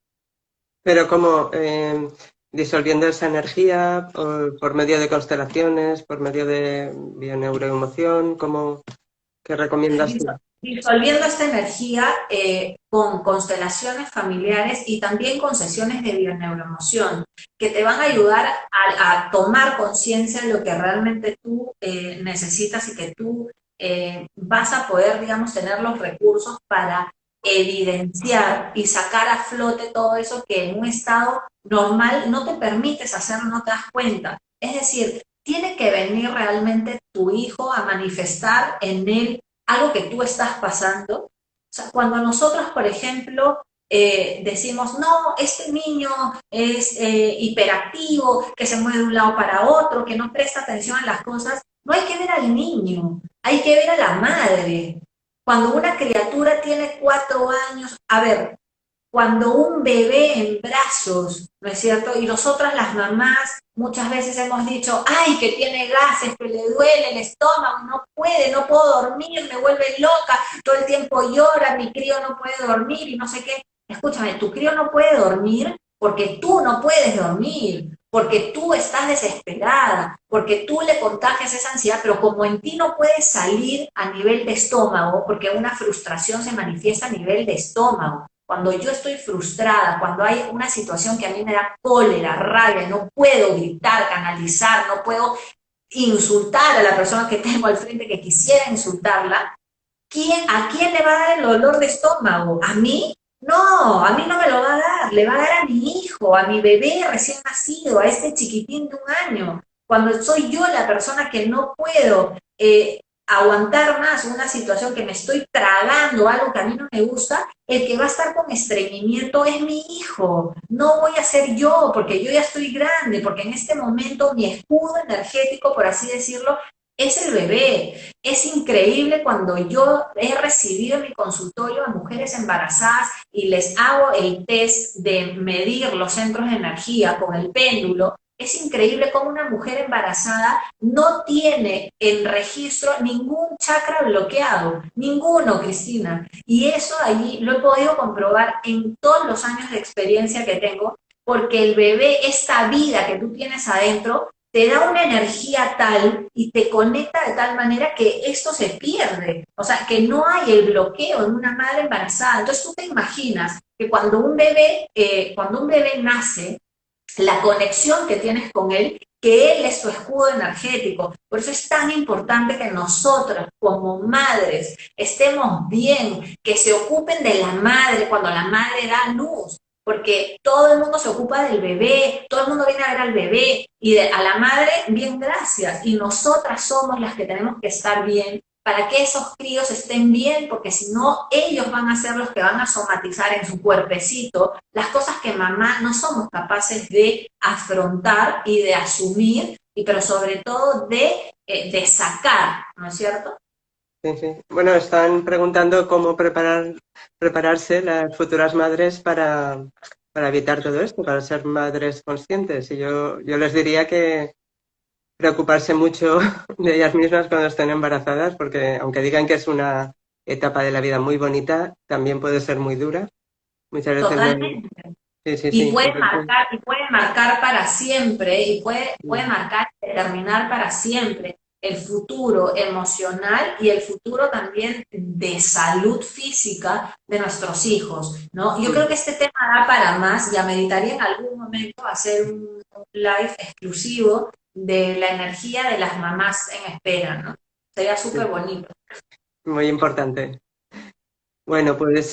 Pero como disolviendo esa energía por medio de constelaciones, por medio de bioneuroemoción, ¿cómo, qué recomiendas tú? Disolviendo esta energía con constelaciones familiares y también con sesiones de bioneuroemoción, que te van a ayudar a tomar conciencia de lo que realmente tú necesitas y que tú vas a poder, digamos, tener los recursos para evidenciar y sacar a flote todo eso que en un estado normal no te permites hacerlo, no te das cuenta. Es decir, tiene que venir realmente tu hijo a manifestar en él algo que tú estás pasando. O sea, cuando nosotros, por ejemplo, decimos, no, este niño es hiperactivo, que se mueve de un lado para otro, que no presta atención a las cosas, no hay que ver al niño, hay que ver a la madre. Cuando una criatura tiene 4 años, a ver, cuando un bebé en brazos, ¿no es cierto? Y nosotras las mamás muchas veces hemos dicho, ay, que tiene gases, que le duele el estómago, no puede, no puedo dormir, me vuelve loca, todo el tiempo llora, mi crío no puede dormir y no sé qué. Escúchame, tu crío no puede dormir porque tú no puedes dormir, porque tú estás desesperada, porque tú le contagias esa ansiedad, pero como en ti no puede salir a nivel de estómago, porque una frustración se manifiesta a nivel de estómago. Cuando yo estoy frustrada, cuando hay una situación que a mí me da cólera, rabia, no puedo gritar, canalizar, no puedo insultar a la persona que tengo al frente que quisiera insultarla, ¿a quién le va a dar el dolor de estómago? ¿A mí? No, a mí no me lo va a dar, le va a dar a mi hijo, a mi bebé recién nacido, a este chiquitín de 1 año. Cuando soy yo la persona que no puedo aguantar más una situación que me estoy tragando, algo que a mí no me gusta, el que va a estar con estreñimiento es mi hijo. No voy a ser yo, porque yo ya estoy grande, porque en este momento mi escudo energético, por así decirlo, es el bebé. Es increíble cuando yo he recibido en mi consultorio a mujeres embarazadas y les hago el test de medir los centros de energía con el péndulo. Es increíble cómo una mujer embarazada no tiene en registro ningún chakra bloqueado, ninguno, Cristina. Y eso allí lo he podido comprobar en todos los años de experiencia que tengo, porque el bebé, esta vida que tú tienes adentro, te da una energía tal y te conecta de tal manera que esto se pierde. O sea, que no hay el bloqueo en una madre embarazada. Entonces tú te imaginas que cuando un bebé nace, la conexión que tienes con él, que él es tu escudo energético. Por eso es tan importante que nosotras como madres estemos bien, que se ocupen de la madre cuando la madre da luz, porque todo el mundo se ocupa del bebé, todo el mundo viene a ver al bebé y a la madre, bien, gracias. Y nosotras somos las que tenemos que estar bien para que esos críos estén bien, porque si no, ellos van a ser los que van a somatizar en su cuerpecito las cosas que mamá no somos capaces de afrontar y de asumir, pero sobre todo de sacar, ¿no es cierto? Sí, sí. Bueno, están preguntando cómo prepararse las futuras madres para evitar todo esto, para ser madres conscientes. Y yo les diría que preocuparse mucho de ellas mismas cuando estén embarazadas, porque aunque digan que es una etapa de la vida muy bonita, también puede ser muy dura. Muchas veces no. Totalmente. Sí, sí, Y sí. puede Entonces, marcar, y puede marcar para siempre, y puede marcar y determinar para siempre el futuro emocional y el futuro también de salud física de nuestros hijos, ¿no? Yo creo que este tema da para más y ameritaría en algún momento hacer un live exclusivo de la energía de las mamás en espera, ¿no? Sería súper sí, bonito. muy importante. Bueno, pues